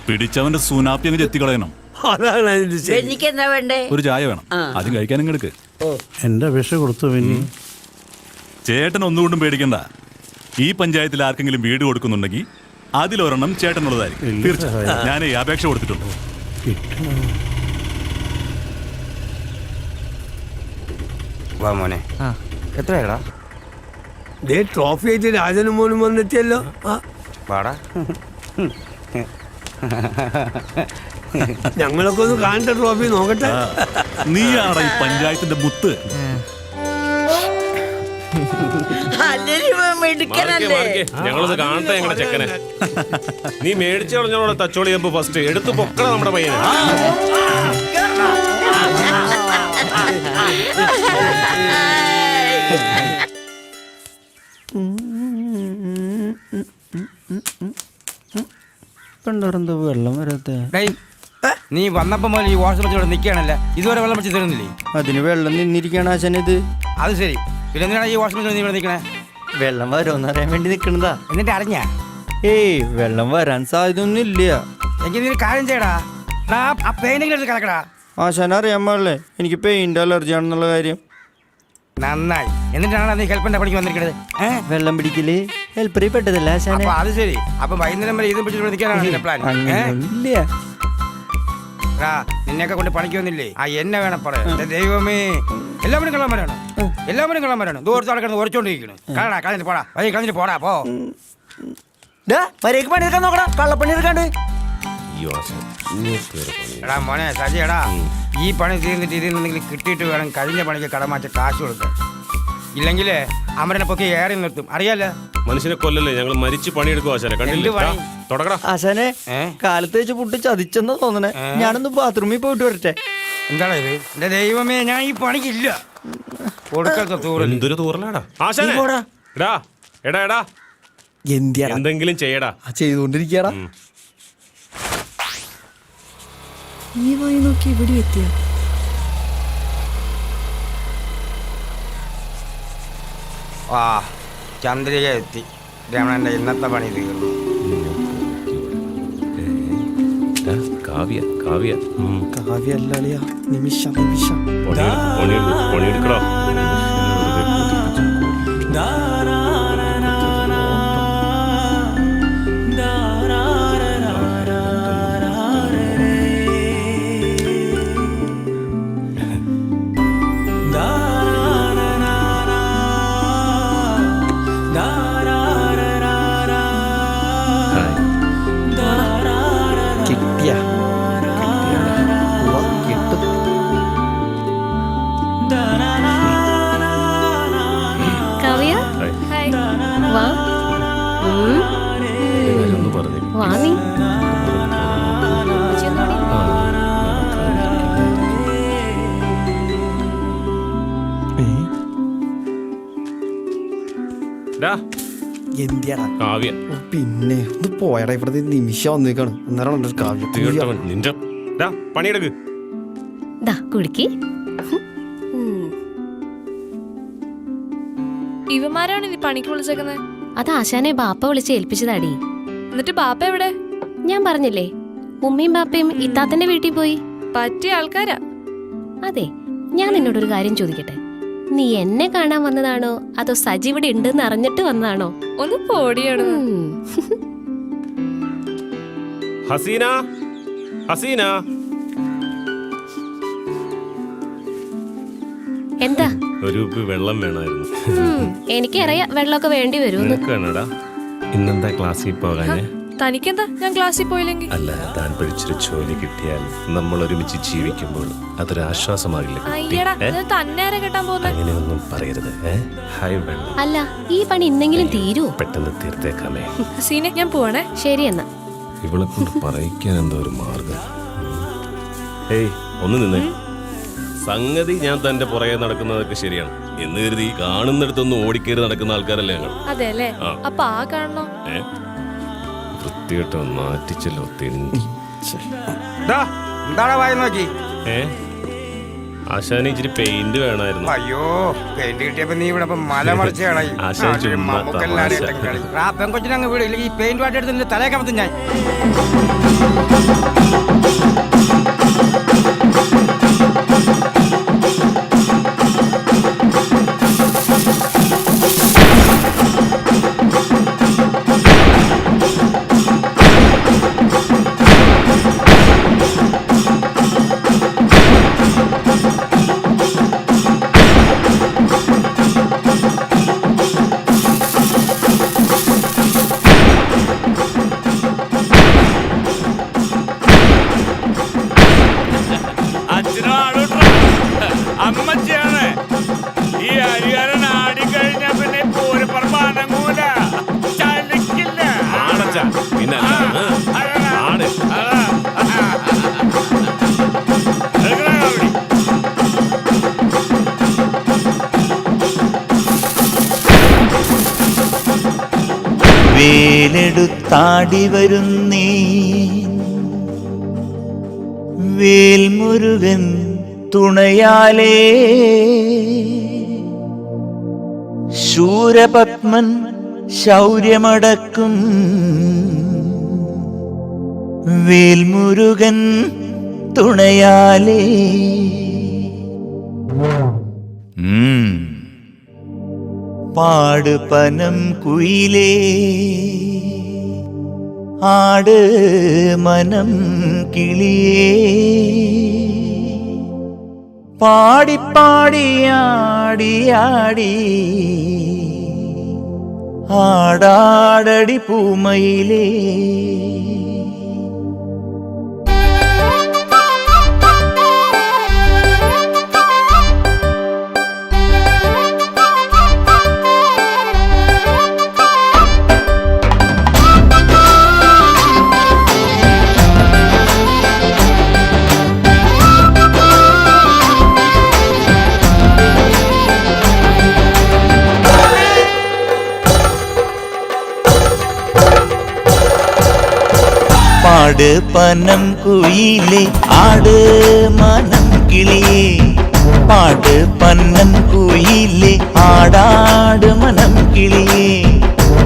പിടിച്ചവന്റെ സൂനാപ്പി അങ്ങ് ചെത്തിക്കളയണം. അതാണ് എനിക്ക് എന്താ വേണ്ടേ? ഒരു ചായ വേണം, ആദ്യം കഴിക്കാനും എടുക്ക്. എന്റെ അപേക്ഷ കൊടുത്തു. പിന്നെ ചേട്ടൻ ഒന്നുകൊണ്ടും പേടിക്കണ്ട. ഈ പഞ്ചായത്തിൽ ആർക്കെങ്കിലും വീട് കൊടുക്കുന്നുണ്ടെങ്കിൽ അതിലൊരെണ്ണം ചേട്ടനുള്ളതായിരിക്കും. തീർച്ചയായും ഞാൻ ഈ അപേക്ഷ കൊടുത്തിട്ടുണ്ട്. വാ മോനെ. എത്രയാടാ? ട്രോഫി ആയിട്ട് രാജനും മോനും വന്നെത്തിയല്ലോ. വാടാ. ഞങ്ങളൊക്കെ ഒന്ന് കാണട്ടെ, ട്രോഫി നോക്കട്ടെ. നീയാടാ ഈ പഞ്ചായത്തിന്റെ മുത്ത്. ഞങ്ങളൊന്ന് കാണട്ടെ ഞങ്ങളുടെ ചെക്കനെ. നീ മേടിച്ചു കളഞ്ഞോളെ തച്ചോളി ചെമ്പ് ഫസ്റ്റ് എടുത്തു പൊക്കണ നമ്മുടെ പയ്യനെ. വെള്ളം വരാത്ത നീ വന്നപ്പോ മുതൽ ഈ വാട്സപ്പ് നിൽക്കുകയാണല്ലേ, ഇതുവരെ വെള്ളം വെച്ച് തരുന്നില്ലേ? അതിന് വെള്ളം നിന്നിരിക്കാണ് ആശാനത്. അത് ശരി, പിന്നെ എന്തിനാണ് ഈ വാട്സപ്പ് നീ ഇവിടെ നിൽക്കണേ? വെള്ളം വരുമെന്ന് അറിയാൻ വേണ്ടി നിക്കണതാ. എന്നിട്ട് അറിഞ്ഞ? ഏയ്, വെള്ളം വരാൻ സാധ്യത ഒന്നും ഇല്ല. എങ്കിൽ നീ കാര്യം ചെയ്യടാ, ആ പെയിന്റിംഗ് എടുത്ത് കലക്കടാ. ആശാന അറിയാൻ പാടില്ലേ എനിക്ക് പെയിന്റ് അലർജി ആണെന്നുള്ള കാര്യം? നന്നായി. എന്നിട്ടാണ് നീ ഹെൽപ്പറിന്റെ പണിക്ക് വന്നിരിക്കുന്നത്? വെള്ളം പിടിക്കല് ഹെൽപ്പറി പെട്ടതല്ല ആശാന. അത് ശരി, അപ്പൊ വൈകുന്നേരം വരെ ഇതും പിടിച്ചിട്ട് നിൽക്കാനാണ് പ്ലാൻ? ഇല്ല, നിന്നെയൊക്കെ കൊണ്ട് പണിക്ക് വന്നില്ലേ? ആ എന്നെ വേണം പറയാം. ദൈവമേ, എല്ലാവരും കള്ളന്മാരാണ്, എല്ലാവരും കള്ളന്മാരാണ്. ദൂരത്തോടെ കിടന്ന് ഉറച്ചോണ്ടിരിക്കുന്നു. കളടാ, കളഞ്ഞിട്ട് പോടാ, വഴി കളഞ്ഞിട്ട് പോടാ. പോ വരേക്ക് പണിയെടുക്കാൻ നോക്കടാ, കള്ളപ്പണി എടുക്കാണ്ട്. എടാ മോനെ സജി, എടാ ഈ പണി തീർന്നിട്ട് ഇതിൽ നിന്നെങ്കിലും കിട്ടിയിട്ട് വേണം കഴിഞ്ഞ പണിക്ക് കടമാറ്റ കാശ് കൊടുക്കാൻ. ഇല്ലെങ്കിലേ അമരനെ പൊക്കി ഏറി നിർത്തും അറിയാലോ. മനുഷ്യനെ കൊല്ലല്ലേ, ഞങ്ങൾ മരിച്ച് പണിയെടുക്കും ആശാനെ. കണ്ടില്ലേ? തുടങ്ങടാ. ആശാനെ കാലത്ത് വെച്ച് പുട്ട് ചതിച്ചെന്നാ തോന്നണേ. ഞാനൊന്ന് ബാത്റൂമിൽ പോയിട്ട് വരട്ടെ. എന്താണ് ഇത്? എന്റെ ദൈവമേ, ഞാൻ ഈ പണിക്കില്ല. എന്തൊരു തൂറലാടാ ആശാനെ. എടാ എടാ എടാ എന്തെങ്കിലും ചെയ്യടാ. ചെയ്തോണ്ടിരിക്കടാ. ഈ വഴി നോക്കി ഇവിടെ എത്തിയ ആ ചന്ദ്രിക എത്തി. രമണന്റെ ഇന്നത്തെ പണി തീർന്നു. കാവ്യ കാവ്യ കാവ്യല്ല നിമിഷം നിമിഷം പണിയെടുക്കടാ. പിന്നെ ഒന്ന് പോയടാ, ഇവിടുത്തെ നിമിഷം വന്നേക്കാണ്. അന്നേരം കാവ്യ നിന്റെ പണിയെടുക്ക്. ഇവന്മാരാണ് ഇനി പണിക്ക് വിളിച്ചേക്കുന്നത്. അത് ആശാനെ ബാപ്പ വിളിച്ച് ഏൽപ്പിച്ചതാടി. എന്നിട്ട് ബാപ്പ എവിടെ? ഞാൻ പറഞ്ഞില്ലേ, ഉമ്മയും ബാപ്പയും ഇത്താത്തന്റെ വീട്ടിൽ പോയി. പറ്റിയ ആൾക്കാരാ. അതെ, ഞാൻ നിന്നോടൊരു കാര്യം ചോദിക്കട്ടെ. നീ എന്നെ കാണാൻ വന്നതാണോ അതോ സജി ഇവിടെ ഉണ്ടെന്ന് അറിഞ്ഞിട്ട് വന്നതാണോ? ഒന്ന് പോടിയാണ്. ഹസീന ഹസീന എന്താ? ഒരു വെള്ളം വേണമായിരുന്നു. എനിക്കറിയാം വെള്ളമൊക്കെ വേണ്ടി വരും. ഇന്നെന്താ ക്ലാസ്സിൽ പോകാന്? തനിക്കെന്താ ഞാൻ ക്ലാസ്സിൽ പോയില്ലെങ്കിൽ? അല്ല, താൻ പഠിച്ചൊരു ജോലി കിട്ടിയാൽ നമ്മൾ ഒരുമിച്ച് ജീവിക്കുമ്പോൾ അതൊരു ആശ്വാസമാകില്ല. അങ്ങനെയൊന്നും പറയരുത്. അല്ല, ഈ പണി ഇന്നെങ്കിലും തീരൂ. പെട്ടെന്ന് തീർത്തേക്കാമേ. സീനെ, ഞാൻ പോവാണേ. ശരി എന്നാ. ഇവളെ കൊണ്ട് പറയിക്കാൻ എന്തോ ഒരു മാർഗം. ഏയ് ഒന്ന് നിന്നേ. സംഗതി ഞാൻ തന്റെ പുറകെ നടക്കുന്നതൊക്കെ ശരിയാണ് എന്ന് കരുതി കാണുന്നിടത്തൊന്നും ഓടിക്കേറി നടക്കുന്ന ആൾക്കാരല്ലേ ഞങ്ങൾ. അതെ അല്ലേ? അപ്പൊ ആ കാണണോ? വൃത്തികെട്ടോ നാറ്റിച്ചല്ലോ തെണ്ടി. എന്താടാ വായി നോക്കി? ആശാന് ഇച്ചിരി പെയിന്റ് വേണമായിരുന്നു. അയ്യോ, പെയിന്റ് കിട്ടിയപ്പോ നീ ഇവിടെ മല മറിച്ച് കളയും. പെങ്കൊച്ചിനങ്ങ് വീട് ഇല്ലെങ്കിൽ ഈ പെയിന്റ് വാട്ടെടുത്ത് നിന്റെ തലയൊക്കെ മൊത്തം ഞാൻ. അമ്മച്ചിയാണ് ഈ അരികാരൻ ആടിക്കഴിഞ്ഞ പിന്നെ പൂരപ്പറമ്പാനങ്ങൂല ചലിക്കില്ല. പിന്നെ വേലെടുത്താടി വരുന്നേ വേൽമുരുകൻ തുണയാലേ ശൂരപത്മൻ ശൗര്യമടക്കും വേൽമുരുകൻ തുണയാലേ. പാട് പനം കുയിലേ ആട് മനം കിളിയേ പാടിപ്പാടിയാടിയാടി ആടാടടി പൂമയിലേ. പാട് പനം കുയിലേ ആട് മനം കിളിയേ പാട് പനം കുയിലേ ആടാട് മനം കിളിയേ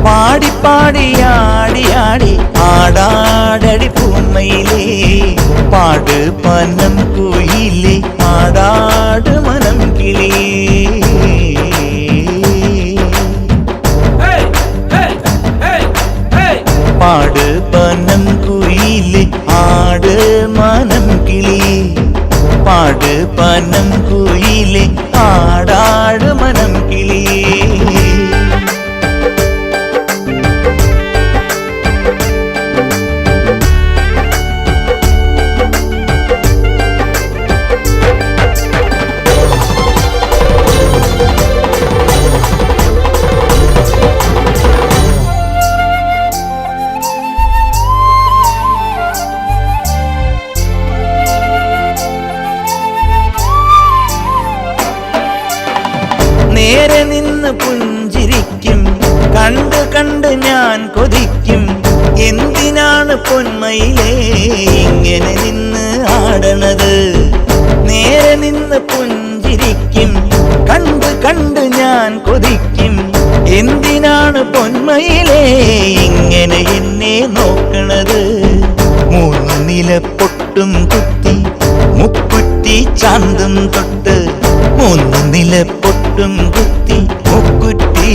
പാടി പാടി ആടി ആടി ആടാടടി പൂമയിലേ പാട് പനം കുയിലേ ആടാട് മനം കിളിയേ പാട് പനം കുയിലേ ആട് മനം കിളിയേ പാട് പനം കുയിലേ ആടാട് മനം കിളിയേ നേരെ നിന്ന് പുഞ്ചിരിക്കും കണ്ട് കണ്ട് ഞാൻ കൊതിക്കും എന്തിനാണ് പൊന്മയിലേ ഇങ്ങനെ നിന്ന് ആടണത് നേരെ നിന്ന് പുഞ്ചിരിക്കും കണ്ട് കണ്ട് ഞാൻ കൊതിക്കും എന്തിനാണ് പൊന്മയിലേ ഇങ്ങനെ എന്നെ നോക്കണത് മൂന്ന് നില പൊട്ടും കുത്തി മുക്കുറ്റി ചാന്തും തൊട്ട് മൂന്ന് നില പൊട്ടും കുത്തി മുക്കുറ്റി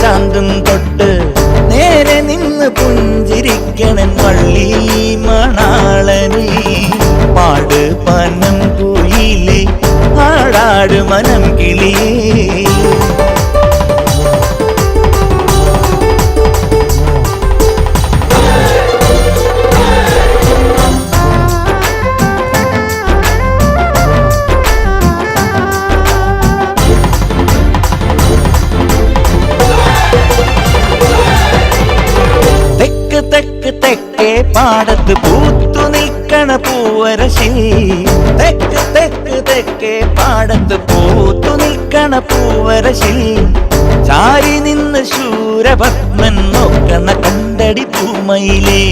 ചാന്തും തൊട്ട് നേരെ നിന്ന് പുഞ്ചിരിക്കണൻ വള്ളി മണാളനേ പാട് പനം കുയിലേ ആടാട് മനം കിളിയേ തെക്ക് തെക്കേ പാടത്ത് പൂത്തു നിൽക്കണ പൂവരശിൽ തെക്ക് തെക്ക് തെക്കേ പാടത്ത് പൂത്തു നിൽക്കണ പൂവരശിൽ ചാരി നിന്ന് ശൂരപത്മൻ നോക്കണ കണ്ടടി പൂമയിലേ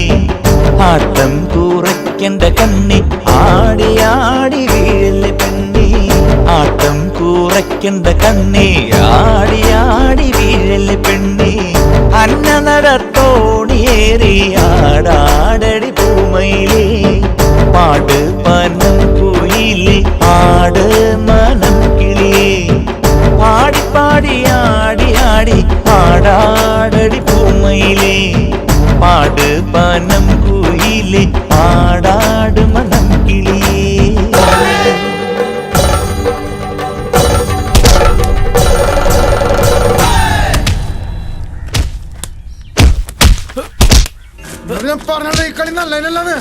ആട്ടം കൂറയ്ക്കണ്ട കണ്ണി ആടി ആടി വീഴല് പെണ്ണി ആട്ടം കൂറയ്ക്കണ്ട കണ്ണി ആടി ആടി വീഴല് പെണ്ണി അന്ന നടത്തോണിയേറി ആടാടടി പൂമയിലേ പാട് പനം കുയിലേ ആട് മനം കിളിയേ പാടി പാടി ആടി ആടി ആടാടടി പൂമയിലേ പാട് പനം കുയിലേ ആടാട് മനം കിളിയേ ഞാൻ പറഞ്ഞ ഈ കളി നല്ലതല്ലെന്ന്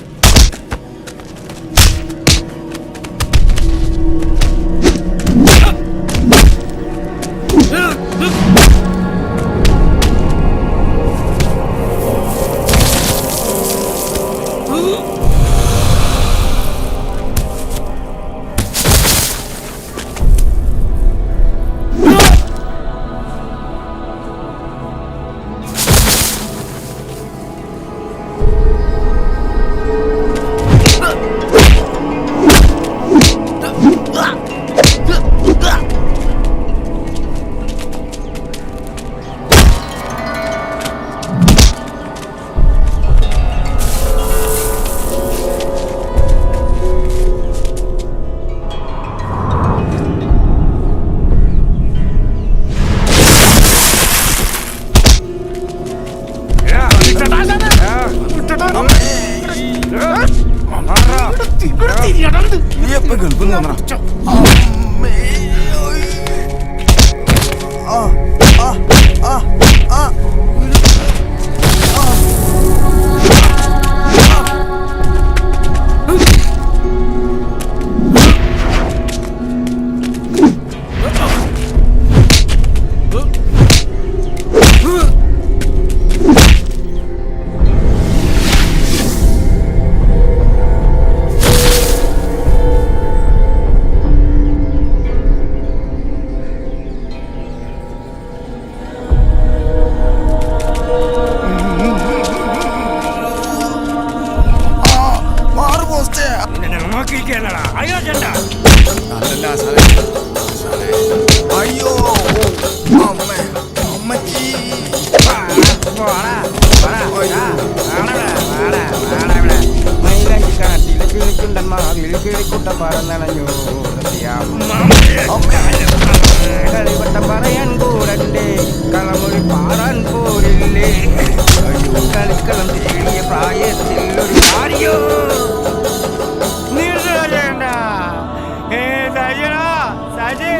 അയ്യോ അമ്മ അമ്മച്ചി കളിവട്ടം പറയാൻ കൂടണ്ടേ കളമൊഴി പാറാൻ പോരില്ലേ കളിക്കളം തേടിയ പ്രായത്തിൽ ഒരു കാര്യോ നിർദ്ദേശണ്ട സജി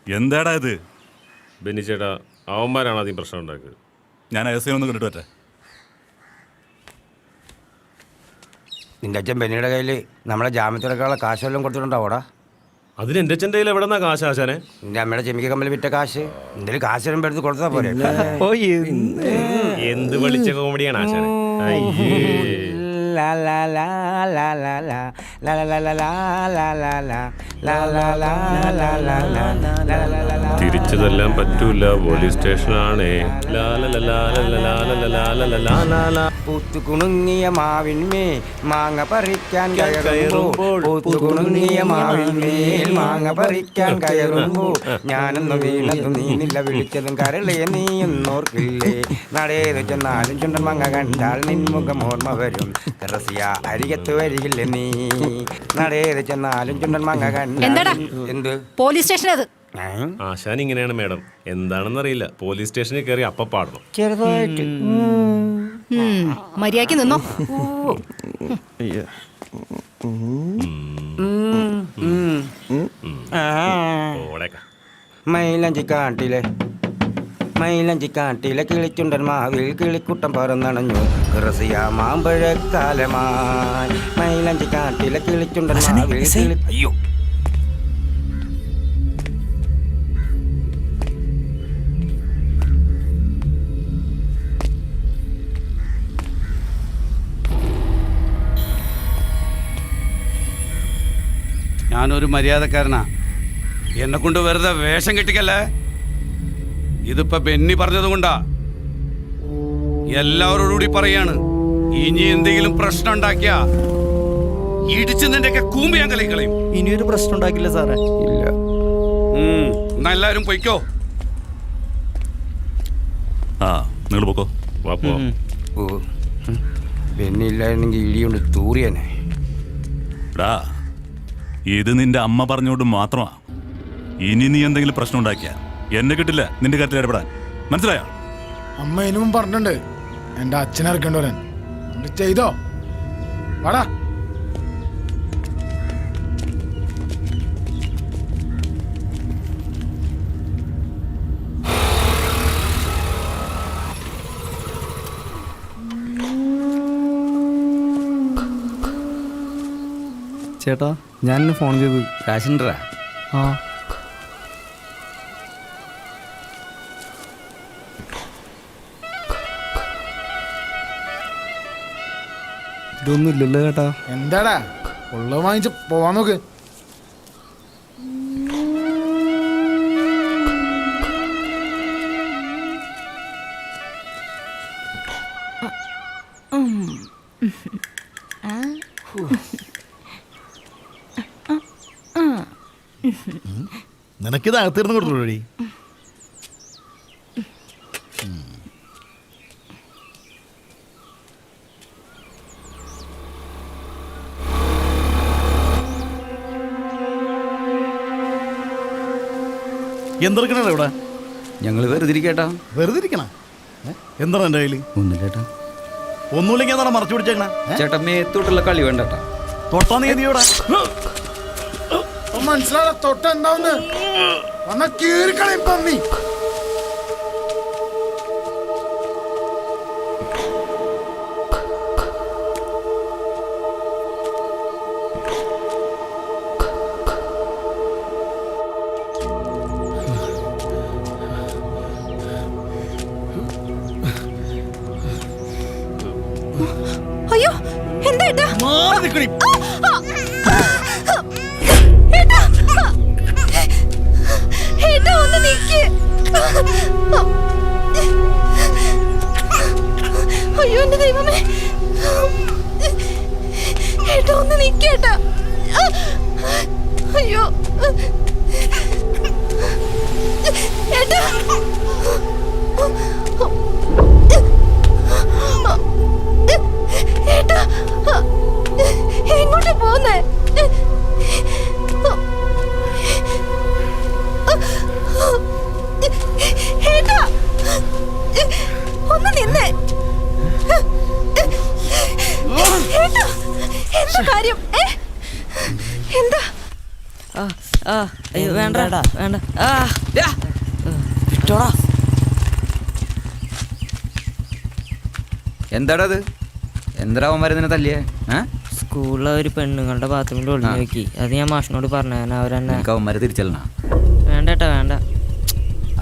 എന്താടാ ഇത്? ബെന്നി ചേട്ടാ, അവന്മാരാണ് ആദ്യം പ്രശ്നം ഉണ്ടാക്കുക. ഞാൻ ഒന്ന് കണ്ടിട്ട് പറ്റേ. നിന്റെ അച്ഛൻ ബെന്നിയുടെ കയ്യിൽ നമ്മളെ ജാമ്യത്തിനൊക്കെയുള്ള കാശ് വല്ലതും കൊടുത്തിട്ടുണ്ടാവോടാ? അതിന് എൻ്റെ അച്ഛൻ്റെ കയ്യിൽ എവിടെ നിന്നാ കാശ് ആശാനെ? നിന്റെ അമ്മയുടെ ചെമ്മിക്ക കമ്മൽ വിറ്റ കാശ് എന്തെങ്കിലും കാശ് വരുമ്പോൾ എടുത്ത് കൊടുത്താൽ പോരെ? എന്ത് വിളിച്ച കോമഡിയാണ് ആശാനെ. തിരിച്ചു തല്ലാൻ പറ്റൂല, പോലീസ് സ്റ്റേഷനാണേ. പൂത്തുകുണുങ്ങിയ മാവിന്മേ മാങ്ങ പറിക്കാൻ കയറുമ്പോൾ പൂത്തുകുണുങ്ങിയ മാവിന്മേൽ മാങ്ങ പറിക്കാൻ കയറുമ്പോൾ ഞാനൊന്നു വീണതു നീന്നില്ല വിളിച്ചതും കരളെ നീയൊന്നോർക്കില്ലേ നടേത് ചെന്നാലും ചുണ്ടൻ മാങ്ങ കണ്ടാൽ നിൻമുഖം ഓർമ്മ വരും റസിയ അരികത്ത് വരികില്ലേ നീ നടേത് ചെന്നാലും ചുണ്ടൻ മാങ്ങ കണ്ടാൽ എന്ത് പോലീസ് സ്റ്റേഷൻ അത് ആശാൻ ഇങ്ങനെയാണ് മേഡം, എന്താണെന്നറിയില്ല. പോലീസ് സ്റ്റേഷനിൽ കയറി അപ്പ പാടണം. ചെറുതായിട്ട് മര്യാദയ്ക്ക് നിന്നോ. മൈലഞ്ചിക്കാട്ടിലെ കിളിച്ചുണ്ടൻ മാവിൽ കിളിക്കുട്ടം പറന്നണഞ്ഞു റസിയ മാമ്പഴക്കാലമായി മൈലഞ്ചിക്കാട്ടിലെ കിളിച്ചുണ്ടൻ മാവിൽ അയ്യോ ഞാനൊരു മര്യാദക്കാരനാ, എന്നെ കൊണ്ട് വെറുതെ വേഷം കെട്ടിക്കല്ലേ. ഇതിപ്പോ ബെന്നി പറഞ്ഞത് കൊണ്ടാ. എല്ലാവരോടുകൂടി പറയാണ്, ഇനി എന്തെങ്കിലും പ്രശ്നം ഉണ്ടാക്കിയ ഇടിച്ച് നിന്റെയൊക്കെ കൂമ്പ് ഞാൻ കളയും. ഇനിയൊരു പ്രശ്നം ഉണ്ടാക്കില്ല സാറേ. ഇല്ല. എന്നാ എല്ലാവരും പൊയ്ക്കോ. ആ നിങ്ങൾ പോക്കോ. ഓ ബെന്നില്ലായിരുന്നെങ്കിൽ ഇടിയുണ്ട് തൂറിയനെ. എടാ ഇത് നിന്റെ അമ്മ പറഞ്ഞോണ്ട് മാത്രമാ. ഇനി നീ എന്തെങ്കിലും പ്രശ്നം ഉണ്ടാക്കിയ എന്നെ കിട്ടില്ല നിന്റെ കാര്യത്തിൽ ഇടപെടാൻ, മനസ്സിലായോ? അമ്മ ഇനിയും പറഞ്ഞിട്ടുണ്ട് എന്റെ അച്ഛനെ ഇറക്കേണ്ടി വരാൻ. ചെയ്തോ വാടാ. ചേട്ടാ ഞാൻ ഫോൺ ചെയ്ത് കാശുണ്ടാ? ആ ഇതൊന്നും ഇല്ലല്ലോ ചേട്ടാ. എന്താടാ ഉള്ളത് വാങ്ങിച്ച് പോവാൻ നോക്ക്. നിനക്കിത് അകത്തിരുന്ന് കൊടുത്തോളൂ. എന്തെടുക്കണ ഇവിടെ? ഞങ്ങൾ വെറുതെ ഇരിക്കട്ടാ. വെറുതെ ഇരിക്കണ? എന്താണ് എൻ്റെ കയ്യിൽ? ഒന്നുമില്ല ചേട്ടാ. ഒന്നുമില്ലെങ്കിൽ എന്താണ് മറച്ചു പിടിച്ചേക്കണ? ചേട്ടാ മേത്തോട്ടുള്ള കളി വേണ്ടട്ടാ. തൊട്ടാ നീ ഇവിടെ മനസ്സിലാകാ തൊട്ട എന്താവുന്ന് വന്ന കീറിക്കളയും പന്നി. അയ്യോ എന്താ ഏട്ടാ? ഏട്ടാ ഒന്ന് നിക്ക്. അയ്യോ എന്റെ ദൈവമേ. ഏട്ടാ ഒന്ന് നിക്കേട്ടാ. അയ്യോ ഏട്ടാ. ഏട്ടാ എങ്ങോട്ടാ പോന്നേ? ഏട്ടാ ഒന്ന് നിന്നേ. ഏട്ടാ എന്താ കാര്യം? എന്താ? വേണ്ട വേണ്ട. എന്താടാ അത്? എന്താ അവന്മാരെ തല്ലിയേ? സ്കൂളിലെ ഒരു പെണ്ണുങ്ങളുടെ ബാത്റൂമിൽ ഒളിഞ്ഞു നോക്കി. അത് ഞാൻ മാഷിനോട് പറഞ്ഞു. അവരെന്നെ അവന്മാരെ തിരിച്ചെല്ലണം. വേണ്ടേട്ടാ വേണ്ട.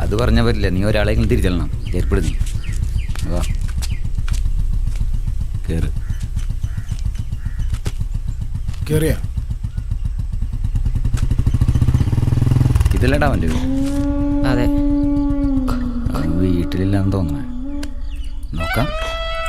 അത് പറഞ്ഞാൽ പറ്റില്ല. നീ ഒരാളെങ്കിലും തിരിച്ചെല്ലണം. ഏർപ്പെടുത്തി വാ കേറ്. കേറിയ ഇതല്ലടാ അവൻ്റെ വീട്. അതെ. അവൻ വീട്ടിലില്ലാന്ന് തോന്നണേ. നോക്കാം.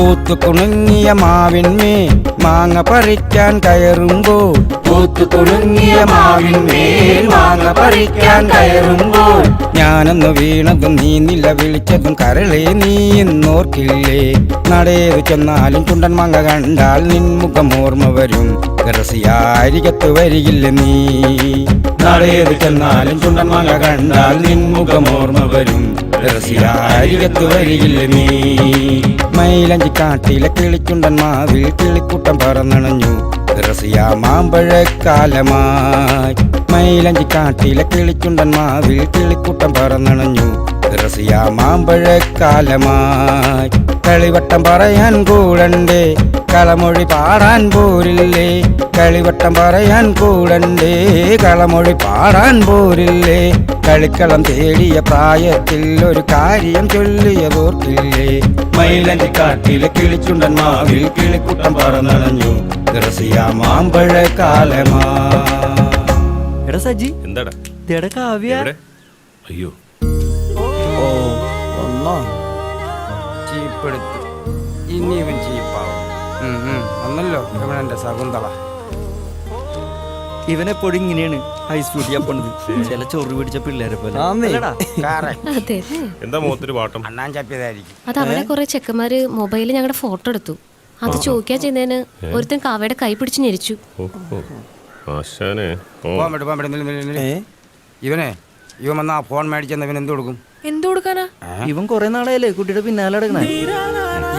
പൂത്തു കുണുങ്ങിയ മാവിന്മേൽ മാങ്ങ പറിക്കാൻ കയറുമ്പോൾ പൂത്തു കുണുങ്ങിയ മാവിന്മേൽ മാങ്ങ പറിക്കാൻ കയറുമ്പോൾ ഞാനൊന്ന് വീണതും നീ നില വിളിച്ചതും കരളെ നീ എന്നോർക്കില്ലേ നടേത് ചെന്നാലും ചുണ്ടൻ മാങ്ങ കണ്ടാൽ നിൻമുഖം ഓർമ്മ വരും രസിയാരികത്ത് വരികില്ല നീ നടേത് ചെന്നാലും ചുണ്ടൻ മാങ്ങ കണ്ടാൽ നിൻമുഖം ഓർമ്മ വരും രസിയാരികത്ത് വരികില്ല നീ മൈലഞ്ചി കാട്ടിലെ കിളിച്ചുണ്ടൻ മാവിൽ കിളിക്കൂട്ടം പറന്നണഞ്ഞു റസിയ മാമ്പഴക്കാലമായി മൈലഞ്ചി കാട്ടിലെ കിളിച്ചുണ്ടൻ മാവിൽ കിളിക്കൂട്ടം പറന്നണഞ്ഞു റസിയ മാമ്പഴക്കാലമായി കളിവട്ടം പറയാൻ കൂടണ്ടേ കളമൊഴി പാടാൻ പോരില്ലേ കളിവട്ടം പറയാൻ കൂടണ്ടേ കളമൊഴി പാടാൻ പോരില്ലേ കളിക്കളം തേടിയ പ്രായത്തിൽ ഒരു കാര്യം ചൊല്ലിയതോർക്കില്ലേ മൈലഞ്ചി കാട്ടിലെ കിളിച്ചുണ്ടൻ മാവിൽ കിളിക്കുട്ടം പറന്നണഞ്ഞു റസിയ മാമ്പഴക്കാലമാ. എടാ സജി എന്താടാ ഇതെടാ കാവ്യ. എവിടെ? അയ്യോ ഓ ഒന്നോ ചീപ്പെടുത്ത് ഇനി ഇവൻ ചീപ്പാവും. ഒന്നല്ലോ ഇവനെന്റെ ശകുന്തള. ഇവനെപ്പോഴും ഇങ്ങനെയാണ് ഹൈസ്പീഡ് ചെയ്യാൻ പോണത്. ചില ചൊറി പിടിച്ച പിള്ളേരെ പോലെ. അതെ എന്താ മുഖത്തൊരു വാട്ടം? അണ്ണാൻ ചപ്പിയതായിരിക്കും. അത് അവിടെ കുറെ ചെക്കന്മാര് മൊബൈലിൽ ഞങ്ങളുടെ ഫോട്ടോ എടുത്തു. അത് ചോദിക്കാൻ ചെയ്യുന്നതിന് ഒരുത്തൻ കാവയുടെ കൈ പിടിച്ച് ഞെരിച്ചു. ആശാനെ ഇവനെ ഇവൻ വന്നാ ഫോൺ മേടിച്ചെന്ന് ഇവൻ എന്ത് കൊടുക്കും? എന്തു കൊടുക്കാനാ? ഇവൻ കുറെ നാളായല്ലേ കുട്ടിയുടെ പിന്നാലെ നടക്കണേ.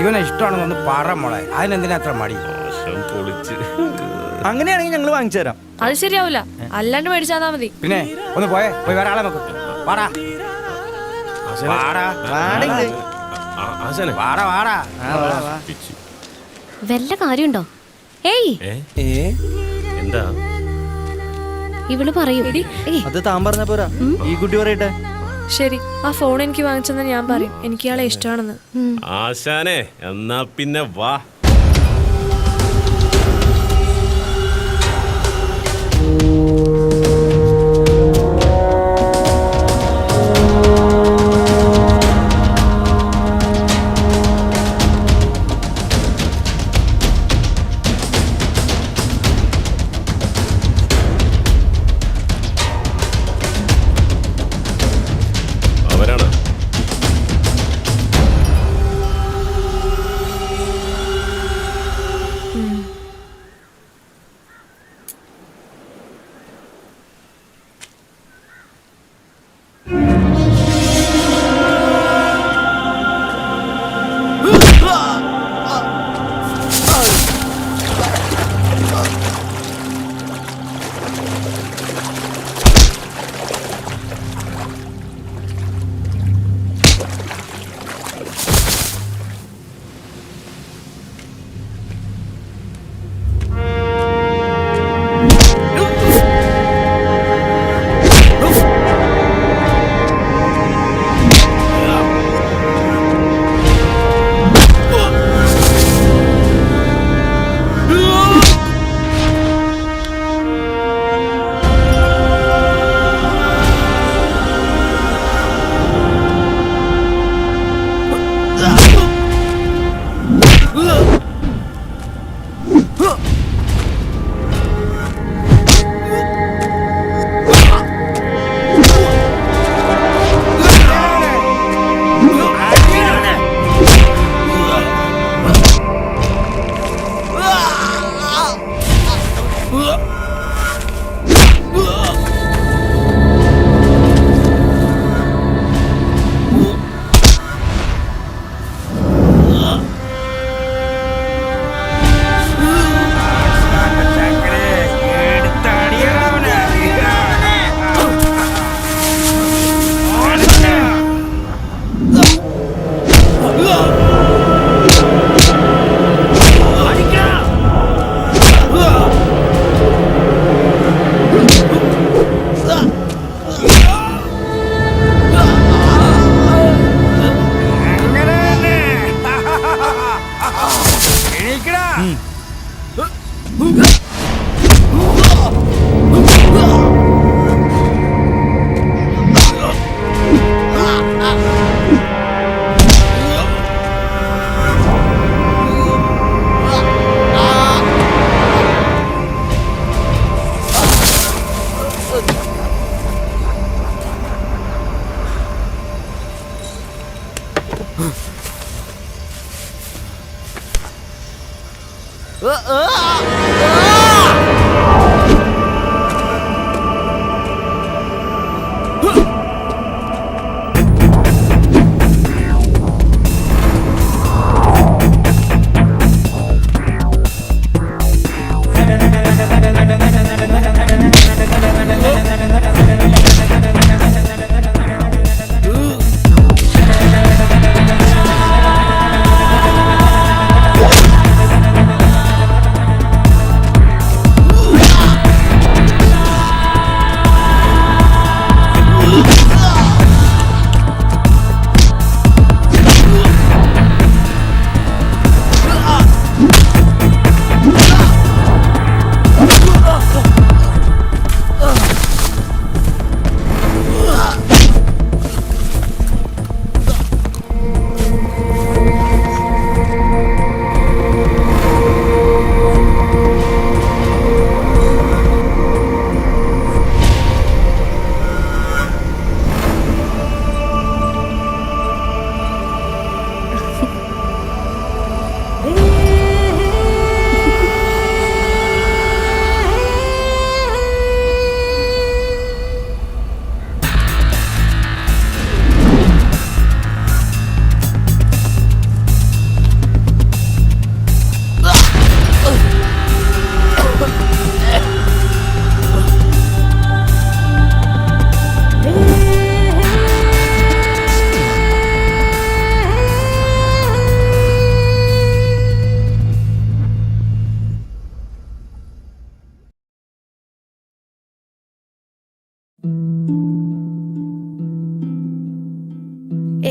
ഇവനെ ഇഷ്ടമാണെന്ന് ഒന്ന് പറ മോളെ. അതിനെന്തിനാ അത്ര മടി? ആശാൻ പൊളിച്ച്. അങ്ങനെയാണെങ്കിൽ ഞങ്ങൾ വാങ്ങിച്ചു തരാം. അത് ശരിയാവില്ല, അല്ലാണ്ട് മേടിച്ചാൽ മതി. പിന്നെ ഒന്ന് പോയേ, പോയി വേറെ ആളെ നോക്ക്. വാടാ വാടാ ആശാനെ വാടാ വാടാ. വല്ല കാര്യമുണ്ടോ? ഏയ് എന്താ ഇവള് പറയൂ. അത് താൻ പറഞ്ഞ പോരാ, ഈ കുട്ടി പറയട്ടെ. ശരി, ആ ഫോൺ എനിക്ക് വാങ്ങിച്ചെന്ന് ഞാൻ പറയും. എനിക്ക് ഇയാളെ ഇഷ്ടമാണെന്ന്. ആശാനെ എന്നാ പിന്നെ വാ. അവരാണ്.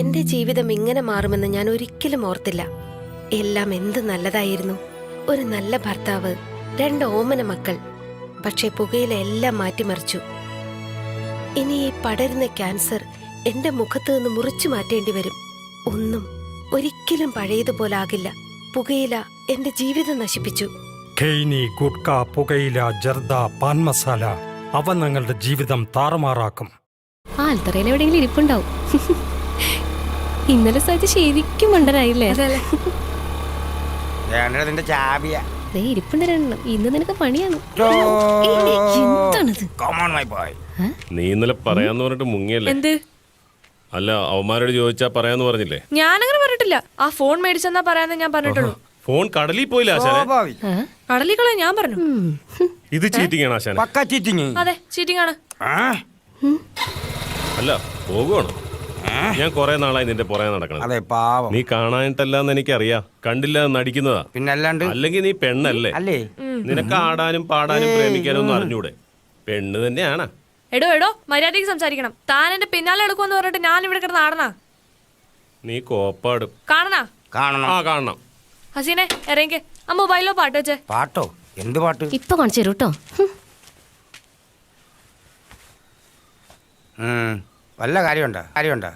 എന്റെ ജീവിതം ഇങ്ങനെ മാറുമെന്ന് ഞാൻ ഒരിക്കലും ഓർത്തില്ല. എല്ലാം എന്ത് നല്ലതായിരുന്നു. ഒരു നല്ല ഭർത്താവ്, 2 ഓമന മക്കൾ. പക്ഷെ പുകയില എല്ലാം മാറ്റിമറിച്ചു. ഇനി ഈ പടരുന്ന ക്യാൻസർ എന്റെ മുഖത്ത് നിന്ന് മുറിച്ചു മാറ്റേണ്ടി വരും. ഒന്നും ഒരിക്കലും പഴയതുപോലാകില്ല. പുകയില എന്റെ ജീവിതം നശിപ്പിച്ചു. ഖെയ്നി, ഗുഡ്ക, പുകയില, ജർദ, പാൻ മസാല അവ ഞങ്ങളുടെ ജീവിതം താറുമാറാക്കും. ആൽത്തറയിൽ എവിടെയെങ്കിലും ഇരിപ്പുണ്ടാവും. ഇന്നലെ സാധിച്ച് ശരിക്കും മണ്ടനായില്ലേ? ഇരിപ്പുണ്ട് 2. ഇന്ന് നിനക്ക് പണിയാണ്. എന്താണിത്? നീ ഇന്നലെ പറയാന്ന് പറഞ്ഞിട്ട് മുങ്ങിയല്ലേ? എന്ത്? അല്ല, അവന്മാരോട് ചോദിച്ചാ പറയാന്ന് പറഞ്ഞില്ലേ? ഞാനങ്ങനെ പറഞ്ഞിട്ടില്ല. ആ ഫോൺ മേടിച്ചെന്നാ പറയാന്ന് ഞാൻ പറഞ്ഞിട്ടുള്ളൂ. ഫോൺ കടലിൽ പോയില്ല ആശാനെ? കടലിൽ കളയാൻ ഞാൻ പറഞ്ഞു. ഇത് ചീറ്റിംഗ് ആണ് ആശാനെ. അതെ, ചീറ്റിംഗ് ആണ്. അല്ല, പോകുവാണോ? ഞാൻ കൊറേ നാളായി നിന്റെ പുറകെ നടക്കണം. അതെ, പാവം. നീ കാണാനിട്ടല്ലാന്ന് എനിക്കറിയാം. കണ്ടില്ല നടിക്കുന്നതാ. പിന്നല്ലാണ്ട്. അല്ലെങ്കിൽ നീ പെണ്ണല്ലേ? അല്ലേ? നിനക്ക് ആടാനും പാടാനും പ്രേമിക്കാനും ഒന്നും അറിഞ്ഞൂടെ? പെണ്ണ് തന്നെയാണ്. എടോ മര്യാദയ്ക്ക് സംസാരിക്കണം. താൻ എന്റെ പിന്നാലെ എടുക്കുമെന്ന് പറഞ്ഞിട്ട് ഞാൻ ഇവിടെ കിടന്ന് ആടണ? നീ കോപ്പാടും. കാണണ? കാണണം. ഹസീനെ ഇറങ്ങിക്ക്. ആ മൊബൈലോ പാട്ട് വെച്ചേ. പാട്ടോ? എന്ത് പാട്ട്? ഇപ്പൊ കാണിച്ചു തരൂ കേട്ടോ. വല്ല കാര്യമുണ്ടോ?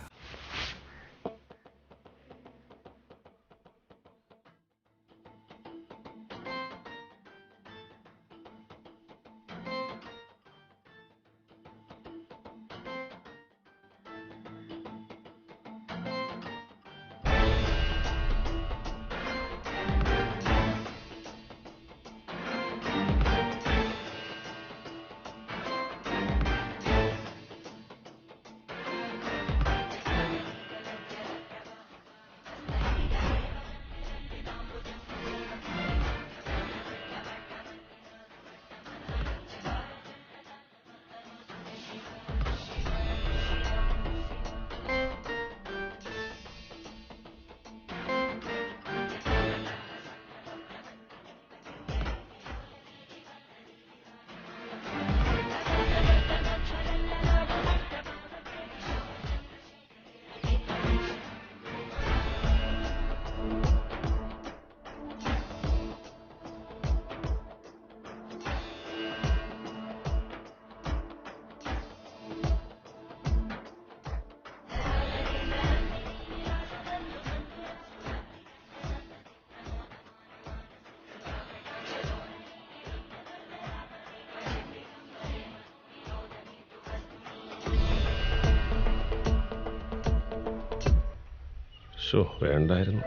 വേണ്ടായിരുന്നു.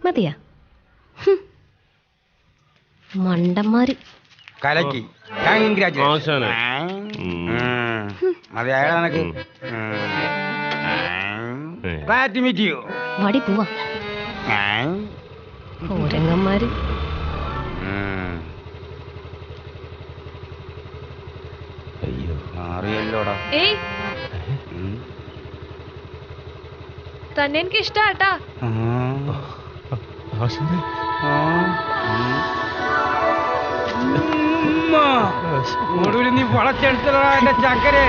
മതിയാ? ഹും. മണ്ടന്മാര്. കലക്കി. ആശാനെ. മതിയായ നിനക്ക്. Glad to meet you. മടി പോവാ. ഓരങ്ങന്മാര്. അയ്യോ മാറിയല്ലോടാ. ഏയ് തന്നെ എനിക്ക് ഇഷ്ടാട്ടാ. ഒടുവിൽ നീ വളച്ചെടുത്തടാ എന്റെ ചക്കരെ.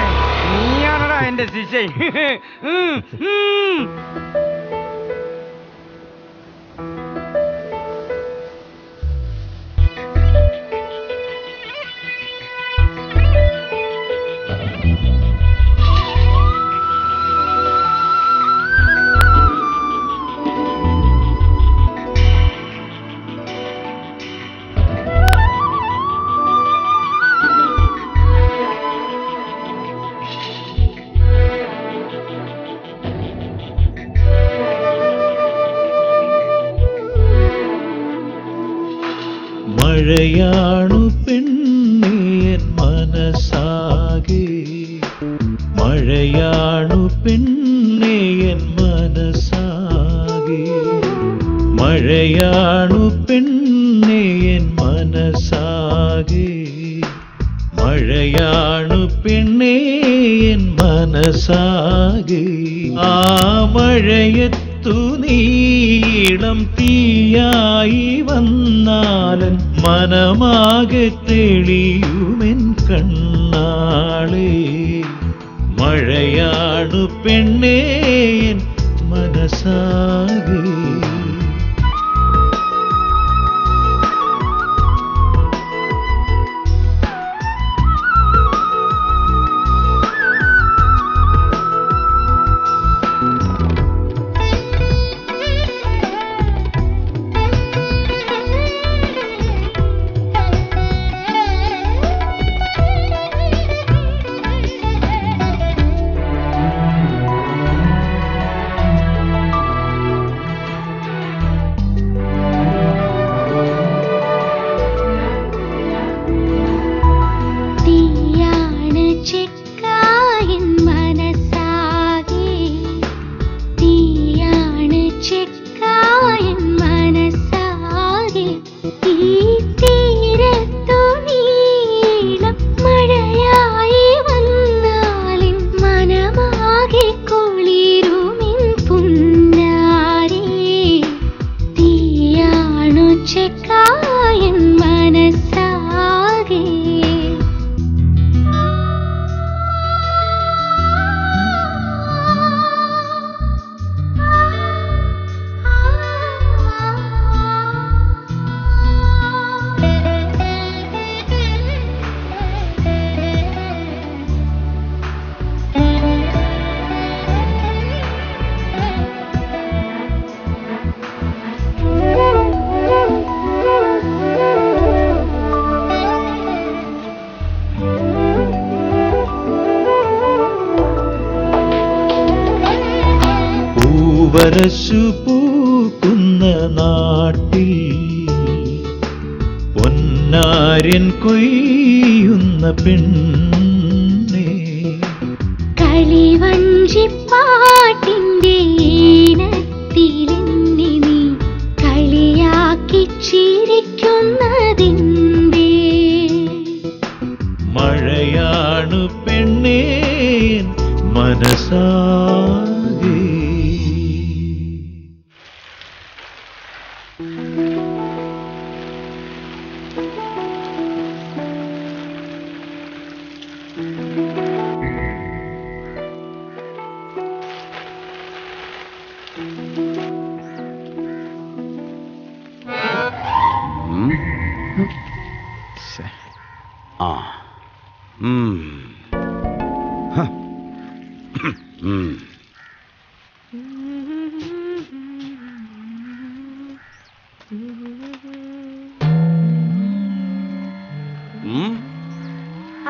നീയാണടാ എന്റെ ശിഷ്യൻ. മഴയാണു പെണ്ണേൻ മനസാകെ, മഴയാണു പെണ്ണേൻ മനസാകെ, മഴയാണു പെണ്ണേൻ മനസാകെ, മഴയാണു പെണ്ണേൻ മനസാകെ. ആ മഴയത്തു നീളം തീയായി വന്നാലൻ മനമാകെ തെളിയുമെൻ കണ്ണാളെ. മഴയാണു പെണ്ണേൻ മനസാകെ. വരശു പൂക്കുന്ന നാട്ടിൽ പൊന്നാര്യൻ കൊയ്യുന്ന പെണ്ണേ, കളിവഞ്ചിപ്പാട്ടിന്റെ ഈണത്തിലെന്നെ നീ കളിയാക്കി ചിരിക്കുന്നതിന്റെ. മഴയാണു പെണ്ണേൻ മനസാകെ.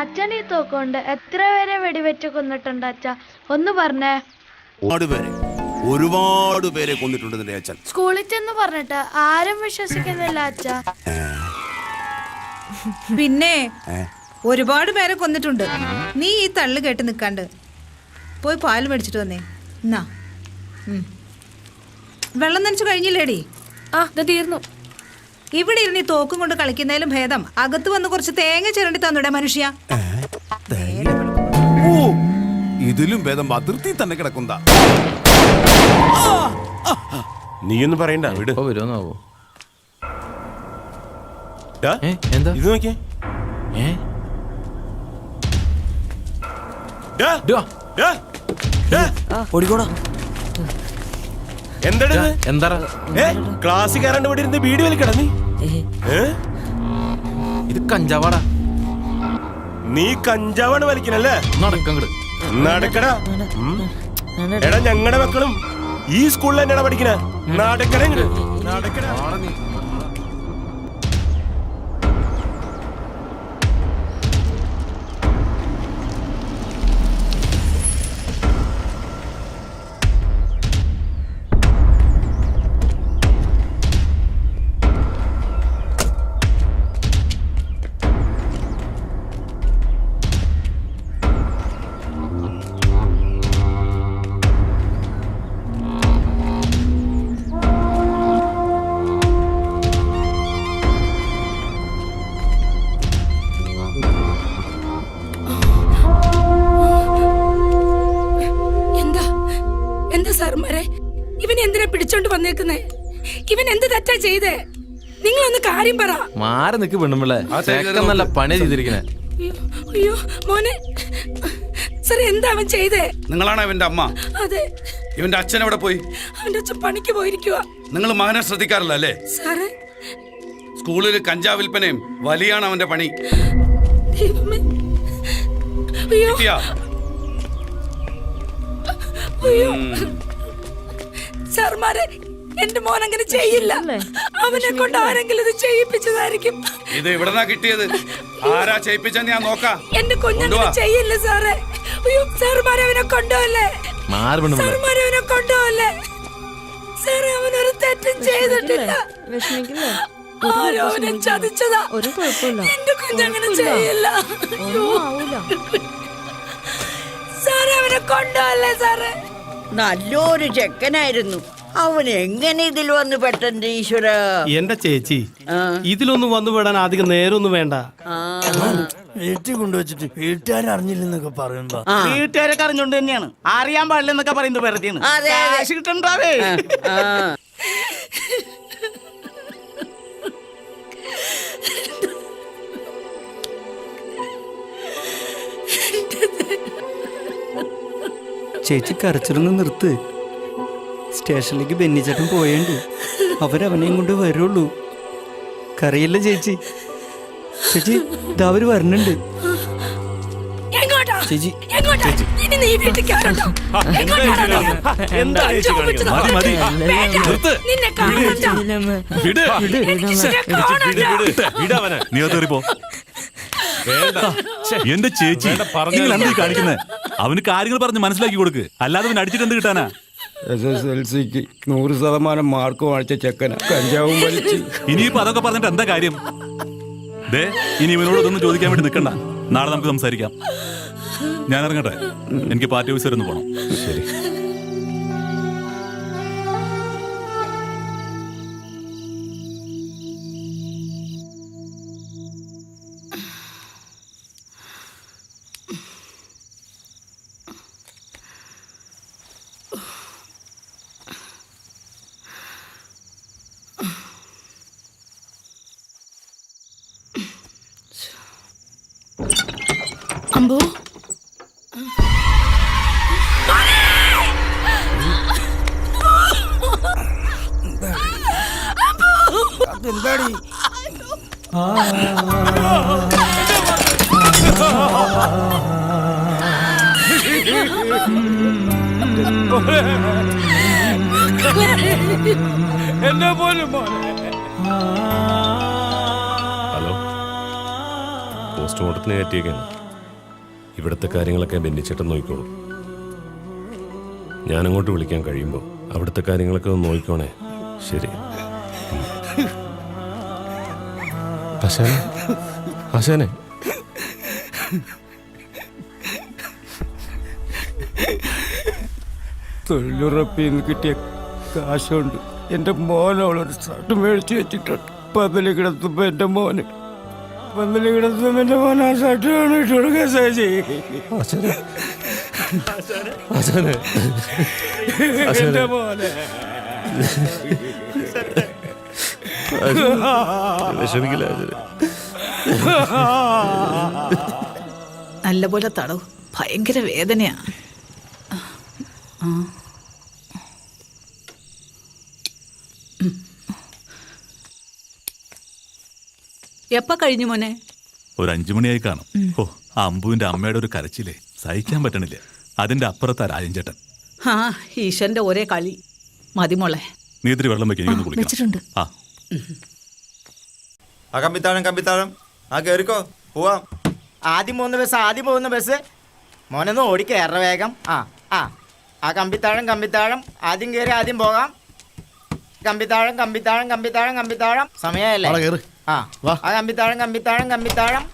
അച്ഛൻ ഈ തോക്കൊണ്ട് എത്ര പേരെ വെടിവെച്ച് കൊന്നിട്ടുണ്ട് അച്ഛ? ഒന്ന് പറഞ്ഞേ. ഒരുപാട് പേരെ ഒരുപാട് പേരെ കൊന്നിട്ടുണ്ട് നിന്റെ അച്ഛൻ. സ്കൂളിൽ ചെന്ന് പറഞ്ഞിട്ട് ആരും വിശ്വസിക്കുന്നില്ല അച്ഛാ. പിന്നെ ഒരുപാട് പേരെ കൊന്നിട്ടുണ്ട്. നീ ഈ തള്ളു കേട്ട് നിൽക്കാണ്ട് പോയി പാല് മേടിച്ചിട്ട് വന്നേ. എന്നാ വെള്ളം നനച്ചു കഴിഞ്ഞില്ലേടി? തീർന്നു. ഇവിടെ ഇരുന്ന് ഈ തോക്കും കൊണ്ട് കളിക്കുന്നതിലും ഭേദം അകത്ത് വന്ന് കുറച്ച് തേങ്ങ ചിരണ്ടി തന്നൂടെ മനുഷ്യ. ഇതിലും ഭേദം അതിർത്തി തന്നെ കിടക്കുന്നതാ. നീയൊന്നും പറയണ്ട, വിട്. വരുമെന്നാവോ? എന്താ ഇത് നോക്കിയേ? ഓടിക്കോടാ. എന്താ ക്ലാസ്സിൽ കയറാണ്ട് ഇവിടെ ഇരുന്ന് വീഡിയോ വലിക്കട നീ? ഇത് കഞ്ചാവാടാ. നീ കഞ്ചാവാണ് വലിക്കണല്ലേ? നടക്കടാ. എടാ ഞങ്ങളുടെ മക്കളും ഈ സ്കൂളിൽ തന്നെയാണ് പഠിക്കണ. നടക്കണേ നടക്കടാ. ഇവൻ എന്തിനാ പിടിച്ചോണ്ട് വന്നേക്കുന്നേ? ഇവൻ എന്ത് തെറ്റാ ചെയ്തേ? നിങ്ങളൊന്ന് കാര്യം പറ. മാറി നിക്ക് പെണ്ണുമ്പിള്ളേ, നല്ല പണി ചെയ്തിരിക്കണേ. അയ്യോ മോനെ, സാർ എന്താ അവൻ ചെയ്തേ? നിങ്ങളാണ് ഇവന്റെ അമ്മ? അതെ. ഇവന്റെ അച്ഛൻ എവിടെ പോയി? അവന്റെ അച്ഛൻ പണിക്ക് പോയിരിക്കുക. നിങ്ങൾ മകനെ ശ്രദ്ധിക്കാറില്ല അല്ലേ? സാറേ, സ്കൂളിൽ കഞ്ചാവ് വിൽപ്പനയും വലിയാണ് അവന്റെ പണി. സാർമാരെ, എന്റെ മോൻ അങ്ങനെ ചെയ്യില്ല. അവനെ കൊണ്ട് ആരെങ്കിലും ഇത് ചെയ്യിപ്പിച്ചതായിരിക്കും. ഇത് എവിടെന്നാ കിട്ടിയത്? ആരാ ചെയ്യിപ്പിച്ചെന്ന് ഞാൻ നോക്കാം. എന്റെ കുഞ്ഞങ്ങനെ ചെയ്യില്ല സാറേ. അയ്യോ സാർമാരെ, അവനെ കൊണ്ടുപോകല്ലേ. സാർമാരെ, അവനെ കൊണ്ടുപോകല്ലേ. സാറേ, അവനൊരു തെറ്റും ചെയ്തിട്ടില്ല. ആരോ അവനെ ചതിച്ചതാ. എന്റെ കുഞ്ഞങ്ങനെ ചെയ്യില്ല. സാറേ, അവനെ കൊണ്ടുപോകല്ലേ സാറേ. നല്ലൊരു ചെക്കനായിരുന്നു. അവൻ എങ്ങനെ ഇതിൽ വന്ന് പെട്ടെന്ന്? ഈശ്വര, എന്റെ ചേച്ചി, ഇതിലൊന്നും വന്നു വിടാൻ അധികം നേരമൊന്നും വേണ്ട. വീട്ടിൽ കൊണ്ടുവച്ചിട്ട് വീട്ടുകാർ അറിഞ്ഞില്ലെന്നൊക്കെ പറയുമ്പോ വീട്ടുകാരൊക്കെ അറിഞ്ഞോണ്ട് തന്നെയാണ്. അറിയാൻ പാടില്ലെന്നൊക്കെ പറയുന്നത് വെറുതെയാണ്. കാശ് കിട്ടണ്ടാവേ. ചേച്ചി കരച്ചിലൊന്ന് നിർത്ത്. സ്റ്റേഷനിലേക്ക് ബെന്നിച്ചേട്ടൻ പോയേണ്ട്. അവരവനെയും കൊണ്ട് വരുള്ളൂ. കരയില്ല ചേച്ചി. ചേച്ചി, ഇതാ അവര് വരണുണ്ട്. ചേച്ചി, എന്റെ ചേച്ചി, നിങ്ങൾ എന്താ കാണിക്കുന്നത്? അവന് കാര്യങ്ങൾ പറഞ്ഞ് മനസ്സിലാക്കി കൊടുക്ക്, അല്ലാതെ അവൻ അടിച്ചിട്ട് എന്ത് കിട്ടാനാ? SSLCക്ക് 100% മാർക്ക് വാങ്ങിച്ച ചെക്കന കഞ്ചാവും വലിച്ച്. ഇനിയിപ്പോ അതൊക്കെ പറഞ്ഞിട്ട് എന്താ കാര്യം? ഇനി ഇവനോട് ഇതൊന്നും ചോദിക്കാൻ വേണ്ടി നിൽക്കണ്ട. നാളെ നമുക്ക് സംസാരിക്കാം. ഞാൻ ഇറങ്ങട്ടെ, എനിക്ക് പാർട്ടി ഓഫീസ് വരെ ഒന്ന് പോണം. ശരി. അമ്പോ, അതെന്താടി? എന്നെ പോലും. ഹലോ, പോസ്റ്റ്മോർട്ടത്തിന് കയറ്റിയേക്കാണ്. ഇവിടുത്തെ കാര്യങ്ങളൊക്കെ ബെന്നിച്ചേട്ടൻ നോക്കിക്കോളൂ. ഞാനങ്ങോട്ട് വിളിക്കാൻ കഴിയുമ്പോൾ അവിടുത്തെ കാര്യങ്ങളൊക്കെ ഒന്ന് നോക്കിക്കോണേ. ശരി. ആശാനെ, ആശാനെ. തൊഴിലുറപ്പിൽ നിന്ന് കിട്ടിയ കാശുണ്ട് എൻ്റെ മോനവളൊരു ഷർട്ട് മേടിച്ച് വെച്ചിട്ടുണ്ട്. പന്തല് കിടത്തുമ്പോൾ എൻ്റെ മോന് ആ ഷർട്ട് ഇട്ട് കൊടുക്കാൻ എൻ്റെ മോനെ. വിഷമിക്കില്ല. നല്ലപോലെ തടവ്, ഭയങ്കര വേദനയാ. എപ്പ കഴിഞ്ഞു മോനെ? ഒരു 5 മണിയായി കാണും. ഓ, ആ അമ്പുവിന്റെ അമ്മയുടെ ഒരു കരച്ചിലേ സഹിക്കാൻ പറ്റണില്ല. അതിന്റെ അപ്പുറത്താ രാജൻചേട്ടൻ. ആ ഈശ്വരന്റെ ഒരേ കളി. മതിമോളെ, നീ ഇത്തിരി വെള്ളം വെച്ചിട്ടുണ്ട്. ആ കമ്പിത്താഴം ആ കേറിക്കോ, പോവാം. ആദ്യം പോകുന്ന ബസ് മോനൊന്ന് ഓടിക്കേറ വേഗം. ആ കമ്പിത്താഴം ആദ്യം കയറി ആദ്യം പോകാം. കമ്പിത്താഴം സമയല്ലേ? ആ കമ്പിത്താഴം.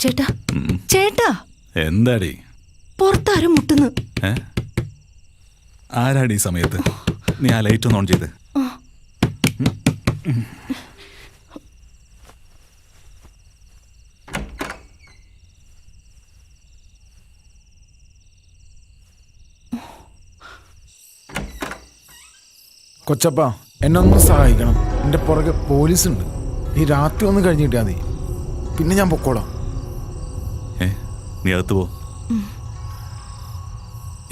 ചേട്ടാ ചേട്ടാ എന്താടി പുറത്താരും മുട്ടുന്നു. ആരാടി ഈ സമയത്ത്? നീ ആ ലൈറ്റ് ഒന്ന് ഓൺ ചെയ്ത്. കൊച്ചപ്പ എന്നെ ഒന്ന് സഹായിക്കണം. എൻ്റെ പുറകെ പോലീസുണ്ട്. ഈ രാത്രി ഒന്ന് കഴിഞ്ഞിട്ടാ മതി, പിന്നെ ഞാൻ പൊക്കോളാം. നീ അകത്ത് പോ.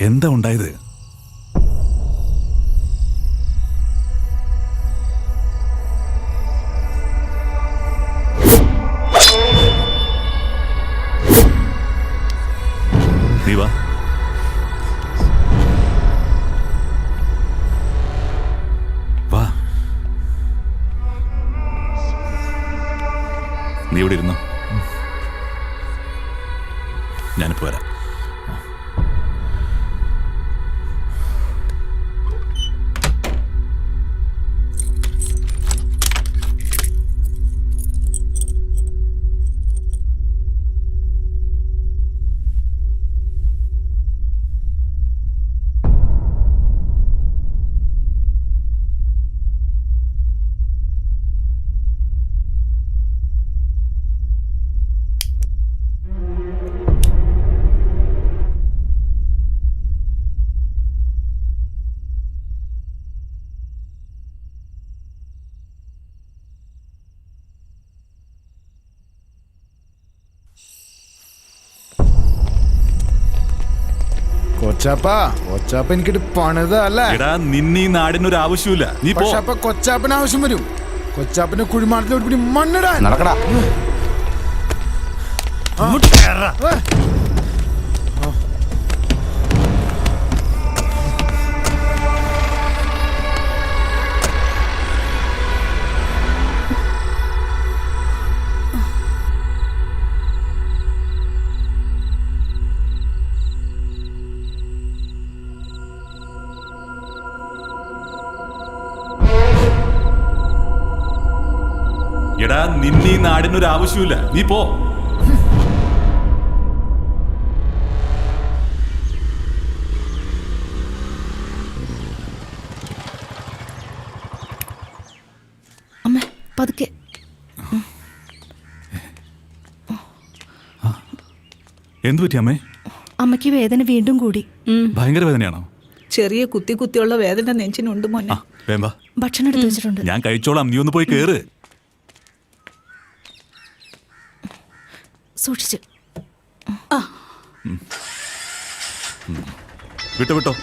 എന്താ ഉണ്ടായത്? നീ വാ. വാ, നീ ഇവിടെ ഇരുന്നോ, ഞാനിപ്പോ വരാം. കൊച്ചാപ്പ എനിക്കിട്ട് പണിതല്ലേ. നിന്നീ നാടിനൊരു ആവശ്യമില്ല. നീ കൊച്ചാപ്പന് ആവശ്യം വരും. കൊച്ചാപ്പന്റെ കുഴിമാടത്തിൽ ഒരു പിടി മണ്ണിടാൻ നടക്കടാ. എടാ, നിന്നീ നാടിനൊരു ആവശ്യമില്ല. നീ പോ. അമ്മ പതുക്കെ. എന്തു പറ്റി അമ്മേ? അമ്മയ്ക്ക് വേദന വീണ്ടും കൂടി. ഭയങ്കര വേദനയാണോ? ചെറിയ കുത്തിയുള്ള വേദന നെഞ്ചിനുണ്ട് മോനെ. ഭക്ഷണം എടുത്തു വെച്ചിട്ടുണ്ട്. ഞാൻ കഴിച്ചോളാം, നീ ഒന്ന് പോയി കേറ്. സൂക്ഷിച്ച്. വിട്ടോ.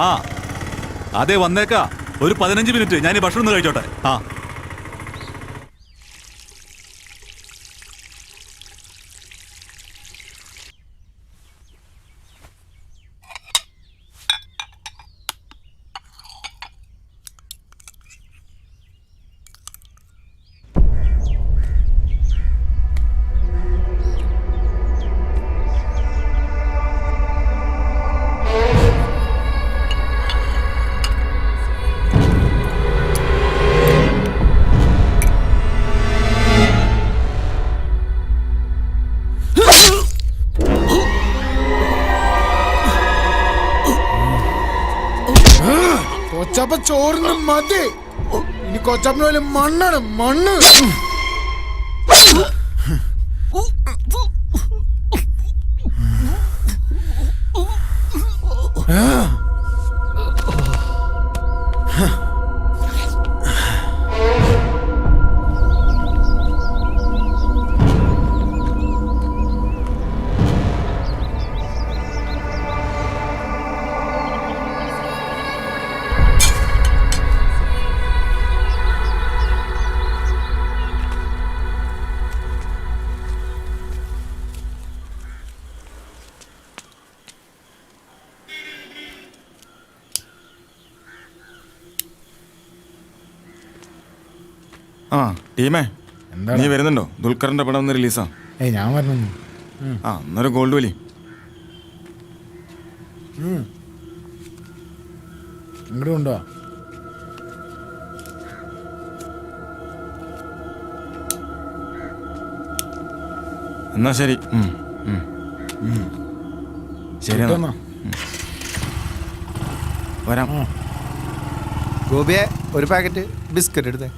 ആ അതെ, വന്നേക്കാ. ഒരു 15 മിനിറ്റ് ഞാൻ ഈ ഭക്ഷണം ഒന്ന് കഴിച്ചോട്ടെ. ആ കൊച്ചാപ്പ ചോറിന് മതി. ഇനി കൊച്ചാപ്പന് പോലെ മണ്ണാണ്, മണ്ണ്. ആ ടീമേ, നീ വരുന്നുണ്ടോ? ദുൽഖറിന്റെ പടം ഒന്ന് റിലീസാ. ഞാൻ പറഞ്ഞു. ആ എന്നൊരു ഗോൾഡ് വലി. ഇങ്ങോട്ട് കൊണ്ടുവാ. എന്നാ ശരി. ശരി എന്നാ വരാം. ഗോപിയെ ഒരു പാക്കറ്റ് ബിസ്ക്കറ്റ് എടുത്തേ.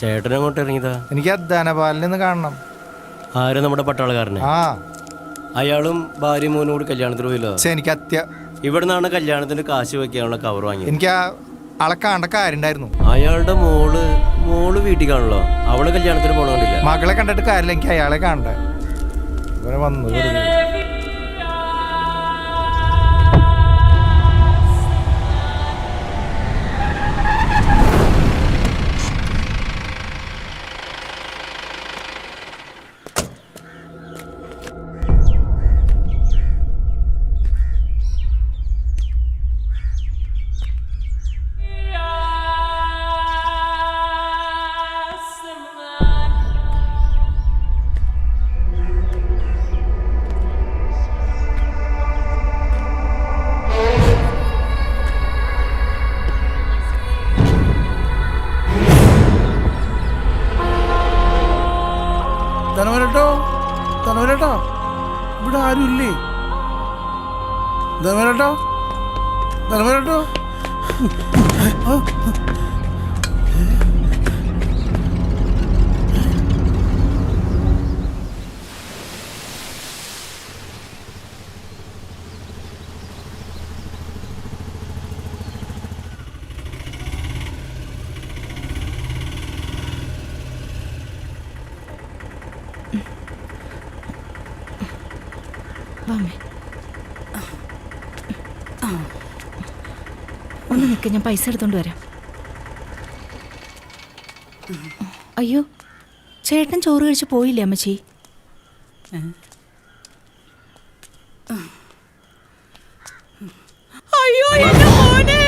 ചേട്ടൻ അങ്ങോട്ട് ഇറങ്ങിയതാ? എനിക്ക് ധനപാലിൽ നിന്ന് കാണണം. ആരും നമ്മുടെ പട്ടാളക്കാരനെ? ആ, അയാളും ഭാര്യ മോനും കൂടി കല്യാണത്തിന് പോയില്ലോ. എനിക്ക് ഇവിടെ നിന്നാണ് കല്യാണത്തിന് കാശ് വെക്കാനുള്ള കവർ വാങ്ങിയത്. എനിക്ക് ആളെ കാണേണ്ട കാര്യം ഉണ്ടായിരുന്നു. അയാളുടെ മോള് വീട്ടിൽ കാണല്ലോ. അവള് കല്യാണത്തിന് പോകണമെന്നില്ല. മകളെ കണ്ടിട്ട് കാര്യമില്ല, എനിക്ക് അയാളെ കാണണ്ടേ. ഇവരെ വന്നു ധനവരട്ടോ, ഇവിടെ ആരും ഇല്ലേ? ധനവരട്ടോ. ഒന്ന് നിൽക്ക്, ഞാൻ പൈസ എടുത്തോണ്ട് വരാം. അയ്യോ, ചേട്ടൻ ചോറ് കഴിച്ച് പോയില്ലേ അമ്മച്ചി? അയ്യോ എന്റെ മോനെ.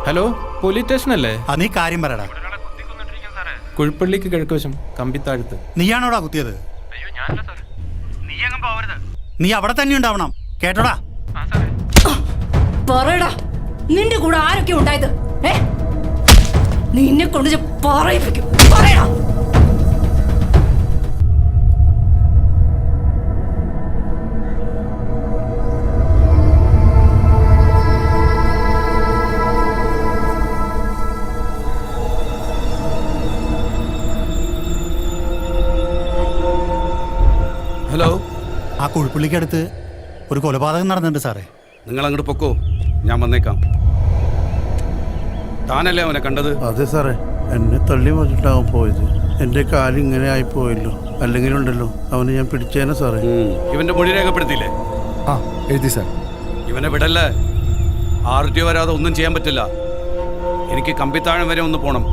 ഹലോ, പോലീസ് സ്റ്റേഷൻ അല്ലേ? നീ കാര്യം പറയടാ. കുഴിപ്പള്ളിക്ക് കിഴക്കുവശം കമ്പിത്താഴത്ത്. നീയാണോടാ കുത്തിയത്? നീ അവിടെ തന്നെ ഉണ്ടാവണം, കേട്ടോടാ. പറയടാ, നിന്റെ കൂടെ ആരൊക്കെ ഉണ്ടായത്? നിന്നെ കൊണ്ട് പറയിപ്പിക്കും. പറയടാ. ഹലോ, ആ കുഴിപ്പള്ളിക്കടുത്ത് ഒരു കൊലപാതകം നടന്നിട്ടുണ്ട് സാറേ. നിങ്ങൾ അങ്ങോട്ട് പൊക്കോ, ഞാൻ വന്നേക്കാം. താനല്ലേ അവനെ കണ്ടത്? അതെ സാറേ, എന്നെ തള്ളി മറിച്ചിട്ടാവും പോയത്. എൻ്റെ കാല് ഇങ്ങനെ ആയിപ്പോയല്ലോ. അല്ലെങ്കിലുണ്ടല്ലോ അവനെ ഞാൻ പിടിച്ചേനെ സാറേ. ഇവന്റെ മൊഴി രേഖപ്പെടുത്തിയില്ലേ? ആ, എഴുതി സാർ. ഇവനെ വിടല്ലേ. RTO വരാതെ ഒന്നും ചെയ്യാൻ പറ്റില്ല. എനിക്ക് കമ്പിത്താഴം വരെ ഒന്ന് പോണം.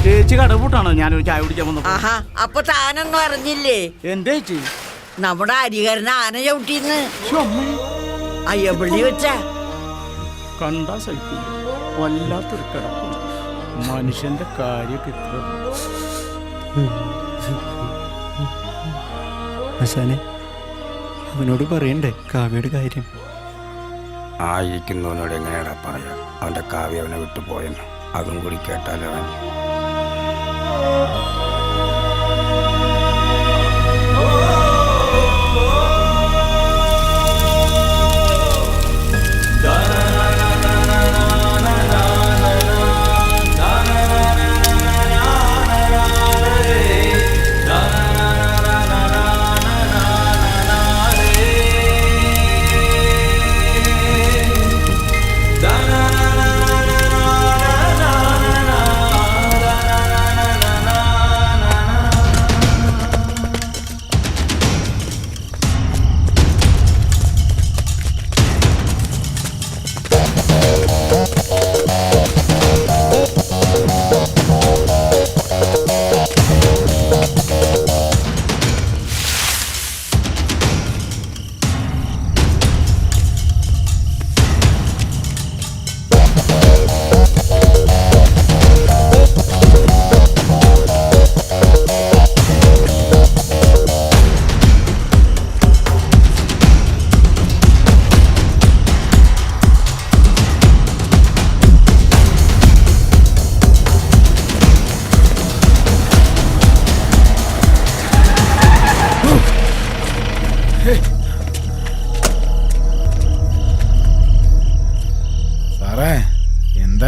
ചേച്ചി കടപൂട്ടാണോ ഞാനൊരു ചായ കുടിക്കാൻ വന്നു? ആഹാ, അപ്പൊ താനൊന്നും അറിഞ്ഞില്ലേ? എന്താ ചേച്ചി? നമ്മുടെ അരികരന് ആന ചവിട്ടിന്ന് അയ്യപ്പള്ളി വെച്ച കണ്ടാ സഹിക്കില്ല. വല്ലാത്തൊരു കിടപ്പ്. മനുഷ്യന്റെ കാര്യമൊക്കെ ഇത്ര. ഹസാനെ, അവനോട് പറയണ്ടേ കാവ്യയുടെ കാര്യം? ആയിരിക്കുന്നവനോട് എങ്ങനെയാടാ പറയാ? അവന്റെ കാവ്യ അവനെ വിട്ടു പോയെന്ന് അതും കൂടി കേട്ടാലോ അവൻ.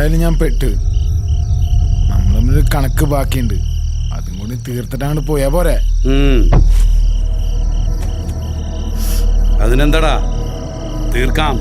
എന്തായാലും ഞാൻ പെട്ട്. നമ്മളൊരു കണക്ക് ബാക്കിയുണ്ട്, അതും കൂടി തീർത്തിട്ടാണ് പോയാ പോരെ. അതിനെന്താടാ, തീർക്കാം.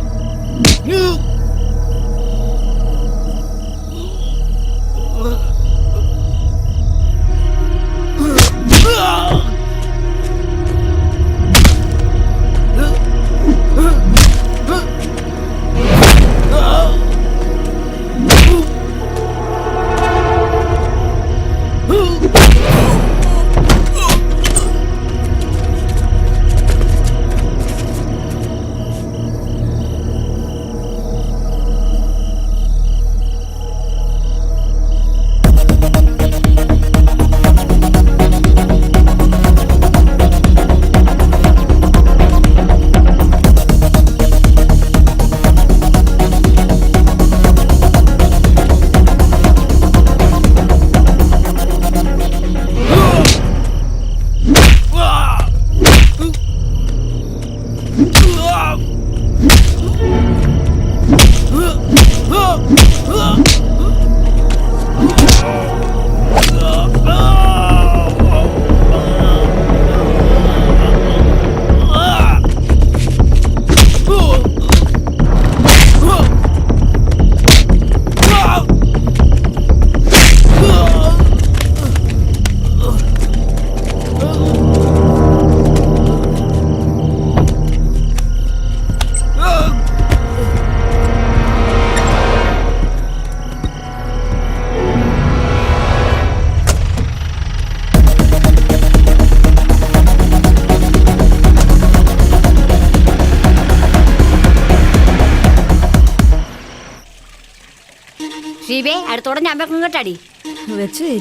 ഷീബേ, അടുത്തോടെ ഞാൻ വെക്കും കേട്ടാടി.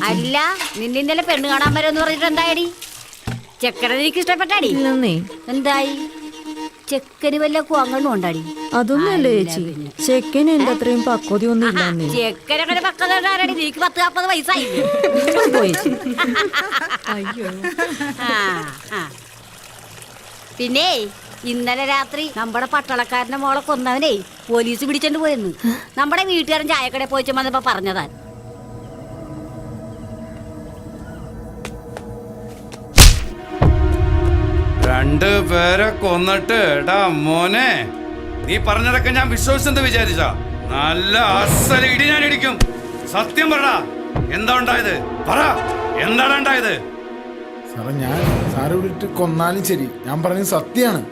അല്ല, നിന്നെ ഇന്നലെ പെണ്ണ് കാണാൻ വരെന്ന് പറഞ്ഞിട്ട് എന്തായടി? ചെക്കനെ എനിക്ക് ഇഷ്ടപ്പെട്ടാടി. എന്തായി? ചെക്കന് വല്ല കുവങ്ങണ്ണും ഉണ്ടാടി? അതൊന്നുമല്ലേ ചേച്ചി, ചെക്കന് എന്റെ അത്രയും പക്വതയൊന്നും ഇല്ലാന്നേ. ചെക്കനങ്ങനെ പക്വത ഉണ്ടാടി, നീക്ക് 10-40 വയസ്സായി. പിന്നെ ഇന്നലെ രാത്രി നമ്മുടെ പട്ടാളക്കാരന്റെ മോളെ കൊന്നവനെ പോലീസ് പിടിച്ചോണ്ട് പോയെന്ന് നമ്മുടെ വീട്ടുകാരൻ ചായക്കടയിൽ പോയിച്ചു വന്നപ്പോ പറഞ്ഞതാ. രണ്ട് പേരെ കൊന്നിട്ട് എടാ മോനെ, നീ പറഞ്ഞതൊക്കെ ഞാൻ വിശ്വസിച്ചെന്ന് വിചാരിച്ച നല്ല അസല ഇടി ഞാൻ ഇടിക്കും. സത്യം പറടാ, എന്താ ഉണ്ടായത്? പറ, എന്താണ് ഉണ്ടായത്? സാറേ, ഞാൻ സാറ് വിളിട്ട് കൊന്നാലും ശരി, ഞാൻ പറഞ്ഞത് സത്യമാണ്.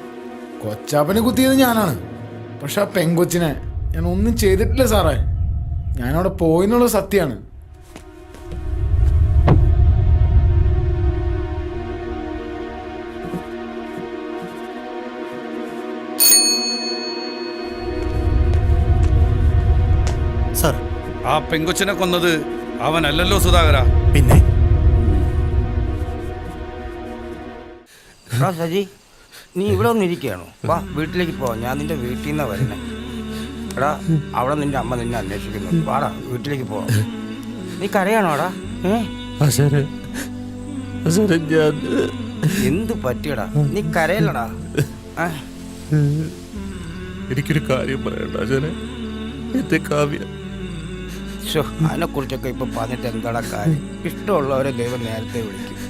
കൊച്ചാപ്പനെ കുത്തിയത് ഞാനാണ്. പക്ഷെ ആ പെങ്കൊച്ചിനെ ഞാൻ ഒന്നും ചെയ്തിട്ടില്ല സാറേ. ഞാനവിടെ പോയെന്നുള്ള സത്യമാണ്. സർ, ആ പെങ്കൊച്ചിനെ കൊന്നത് അവനല്ലല്ലോ സുധാകര. പിന്നെ സജി, നീ ഇവിടെ ഒന്നും ഇരിക്കുകയാണോ? വാ, വീട്ടിലേക്ക് പോ. ഞാൻ നിന്റെ വീട്ടിൽ നിന്നാണ് വരുന്നത്. എടാ, അവിടെ നിന്റെ അമ്മ നിന്നെ അന്വേഷിക്കുന്നു. വാടാ, വീട്ടിലേക്ക് പോ. നീ കരയാണോടാ? എന്ത് പറ്റിയടാ? നീ കരയല്ലടാ. എനിക്കൊരു കാര്യം പറയണ്ട അച്ഛനെ. എന്റെ കാവ്യ അതിനെ കുറിച്ചൊക്കെ ഇപ്പൊ പറഞ്ഞിട്ട് എന്താടാ കാര്യം? ഇഷ്ടമുള്ളവരെ ദൈവം നേരത്തെ വിളിക്കും.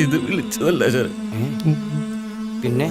ഇത് വിളിച്ചതല്ല അച്ഛനെ. പിന്നെ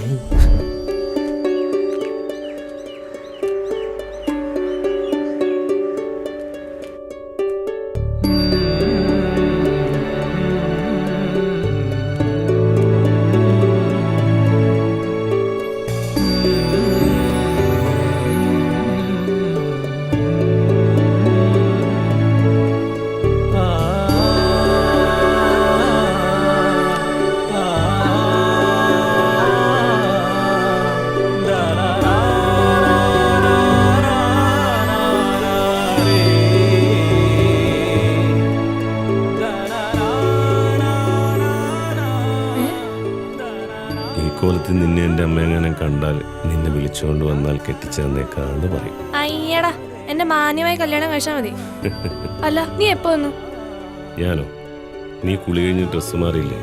കോലത്തിൽ നിന്നെ എൻ്റെ അമ്മ എങ്ങനെ കണ്ടാൽ നിന്നെ വിളിച്ചുകൊണ്ട് വന്നാൽ കെട്ടിച്ചേർന്നേക്കാന്ന് പറയും. അയ്യടാ, എന്നെ മാന്യമായി കല്യാണം കഴിച്ചാൽ മതി. അല്ല, നീ എപ്പോ വന്നു? ഞാനോ? നീ കുളി കഴിഞ്ഞ് ഡ്രസ്സ് മാറിയില്ലേ?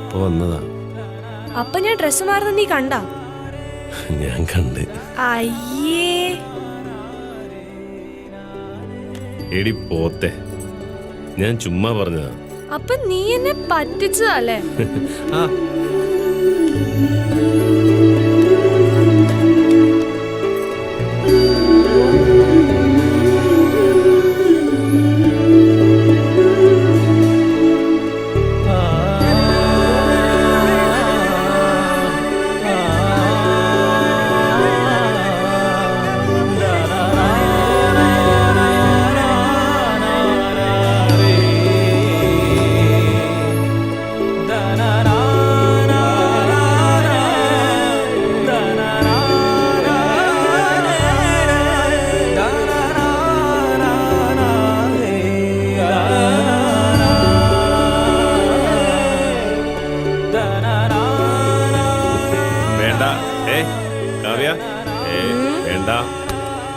അപ്പൊ വന്നതാ. അപ്പൊ ഞാൻ ഡ്രസ്സ് മാറുന്ന നീ കണ്ടാ? ഞാൻ കണ്ട്. അയ്യേ, എടി പോത്തെ, ഞാൻ ചുമ്മാ പറഞ്ഞതാ. അപ്പൊ നീ എന്നെ പറ്റിച്ചതല്ലേ? ആ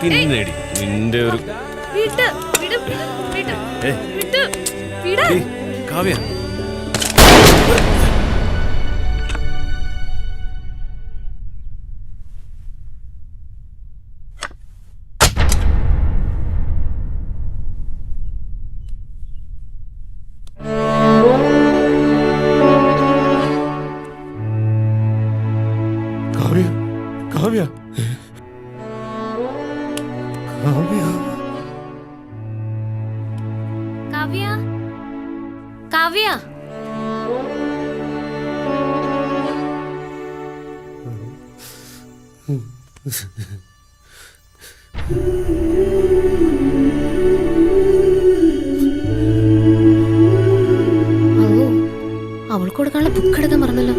പിന്നേടി നിന്റെ ഒരു കാവ്യ. കാവ്യ കാവ്യ കാവ്യ കാവ്യ അവൾക്ക് കൊടുക്കാനുള്ള ബുക്ക് എടുക്കാൻ മറന്നല്ലോ.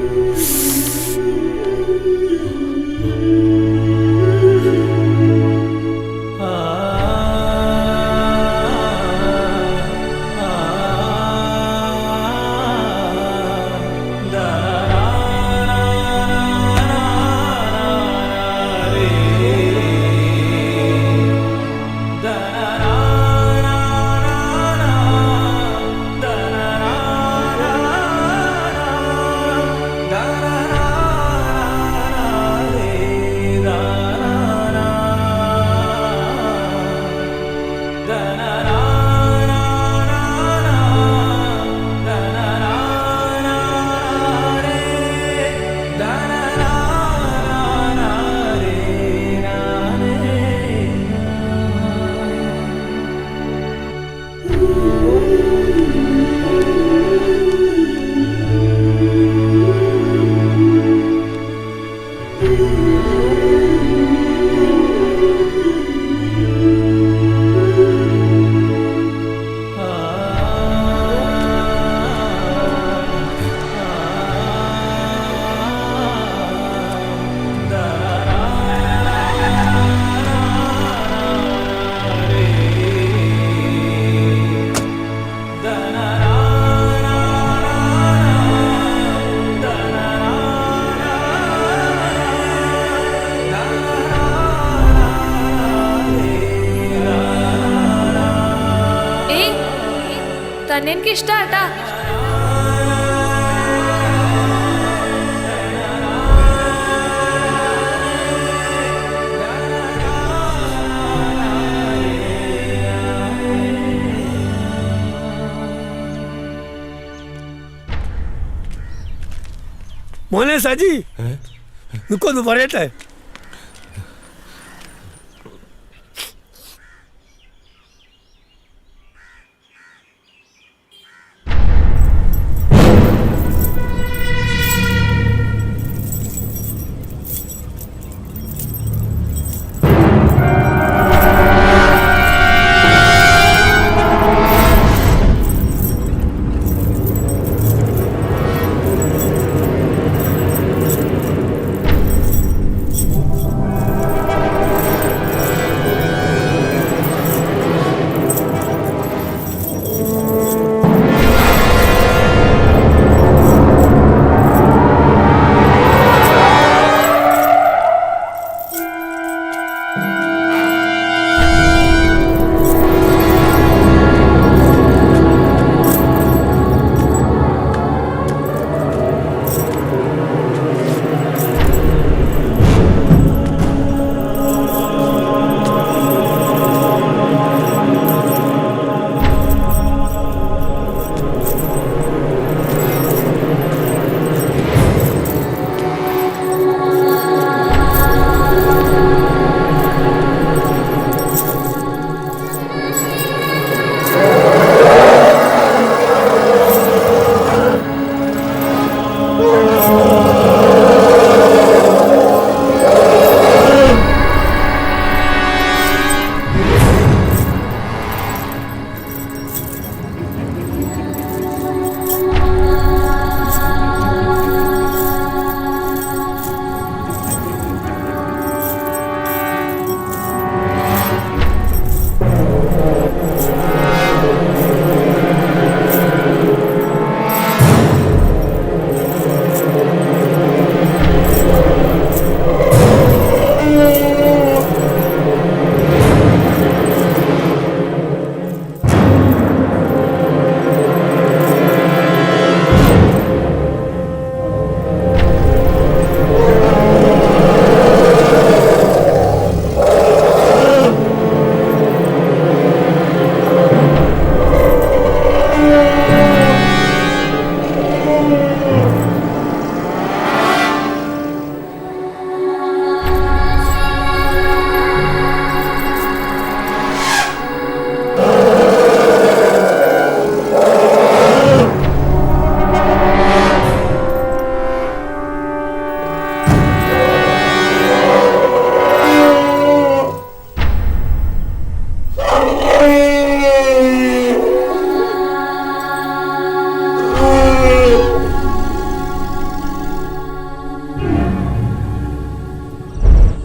തന്നെ എനിക്ക് ഇഷ്ടാട്ടാ. മോനെ സജി, നിക്കൊന്ന് പറയട്ടെ.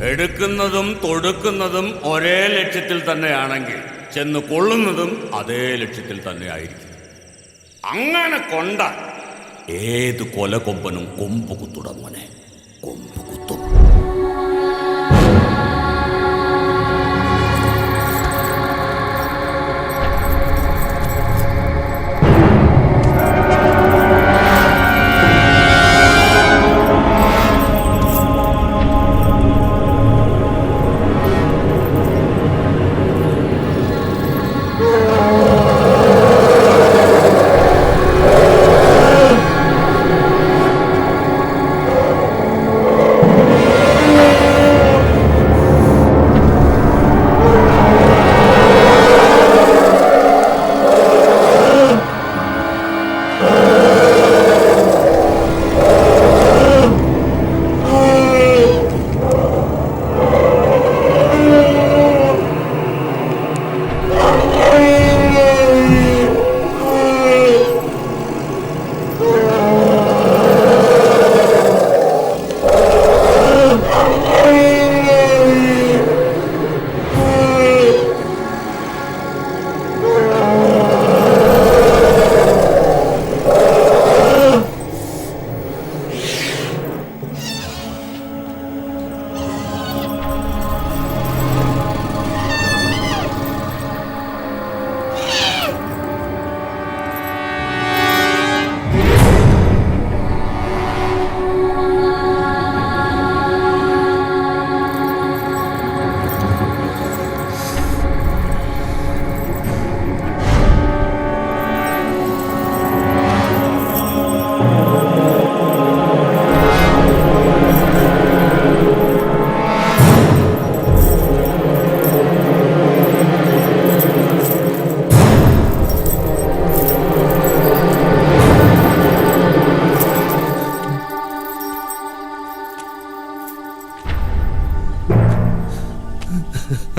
എടുക്കുന്നതും തൊടുക്കുന്നതും ഒരേ ലക്ഷ്യത്തിൽ തന്നെയാണെങ്കിൽ ചെന്ന് കൊള്ളുന്നതും അതേ ലക്ഷ്യത്തിൽ തന്നെ ആയിരിക്കും. അങ്ങനെ കൊണ്ട ഏത് കൊലകൊമ്പനും കൊമ്പ് കുത്തുടം മോനെ, കൊമ്പ് കുത്തും.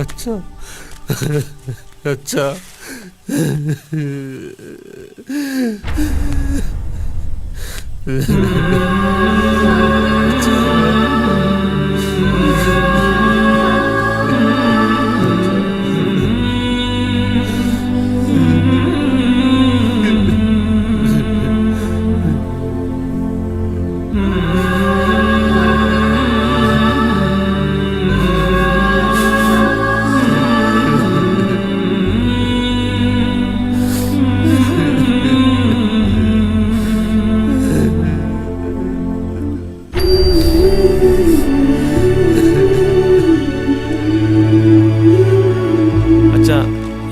അച്ഛാ, അച്ഛാ,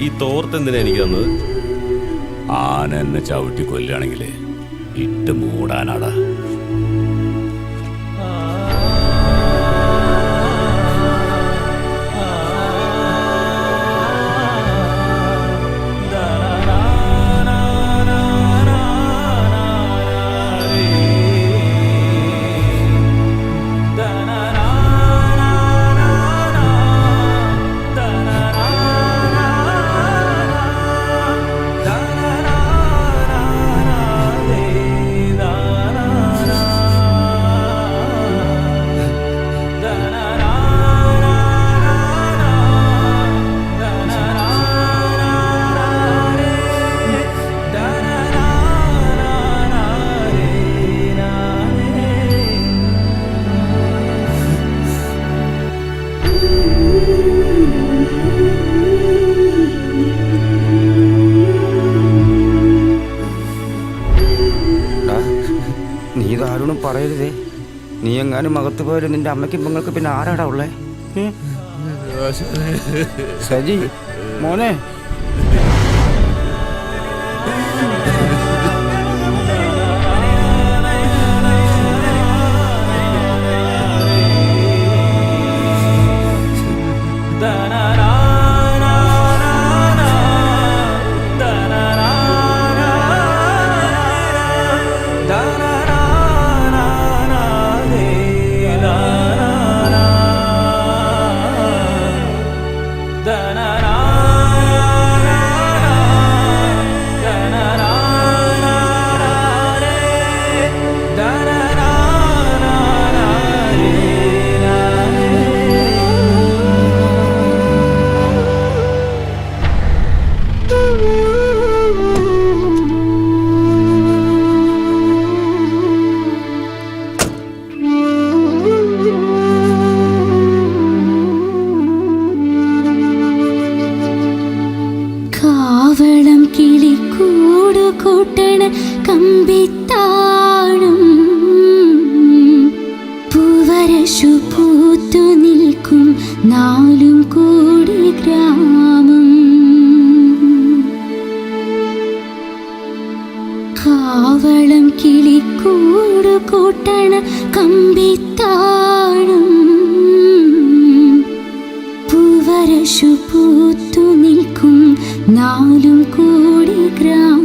ഈ തോർത്തെന്തിനാ എനിക്ക് തന്നത്? ആന എന്നെ ചവിട്ടി കൊല്ലുകയാണെങ്കിലേ ഇട്ട് മൂടാനാടാ. നീ ഇതാരോടും പറയരുതേ. നീ എങ്ങാനും മകത്ത് പോയാലും നിന്റെ അമ്മയ്ക്കും പെങ്ങൾക്ക് പിന്നെ ആരാടാ ഉള്ളേ? സജി മോനെ, da na na നാലും കോടി ഗ്രാമം. കാവളം കിളിക്കൂട് കൂട്ടണ കമ്പിത്താഴും പൂവരശു പൂത്തു നിൽക്കും നാലും കോടി ഗ്രാമം.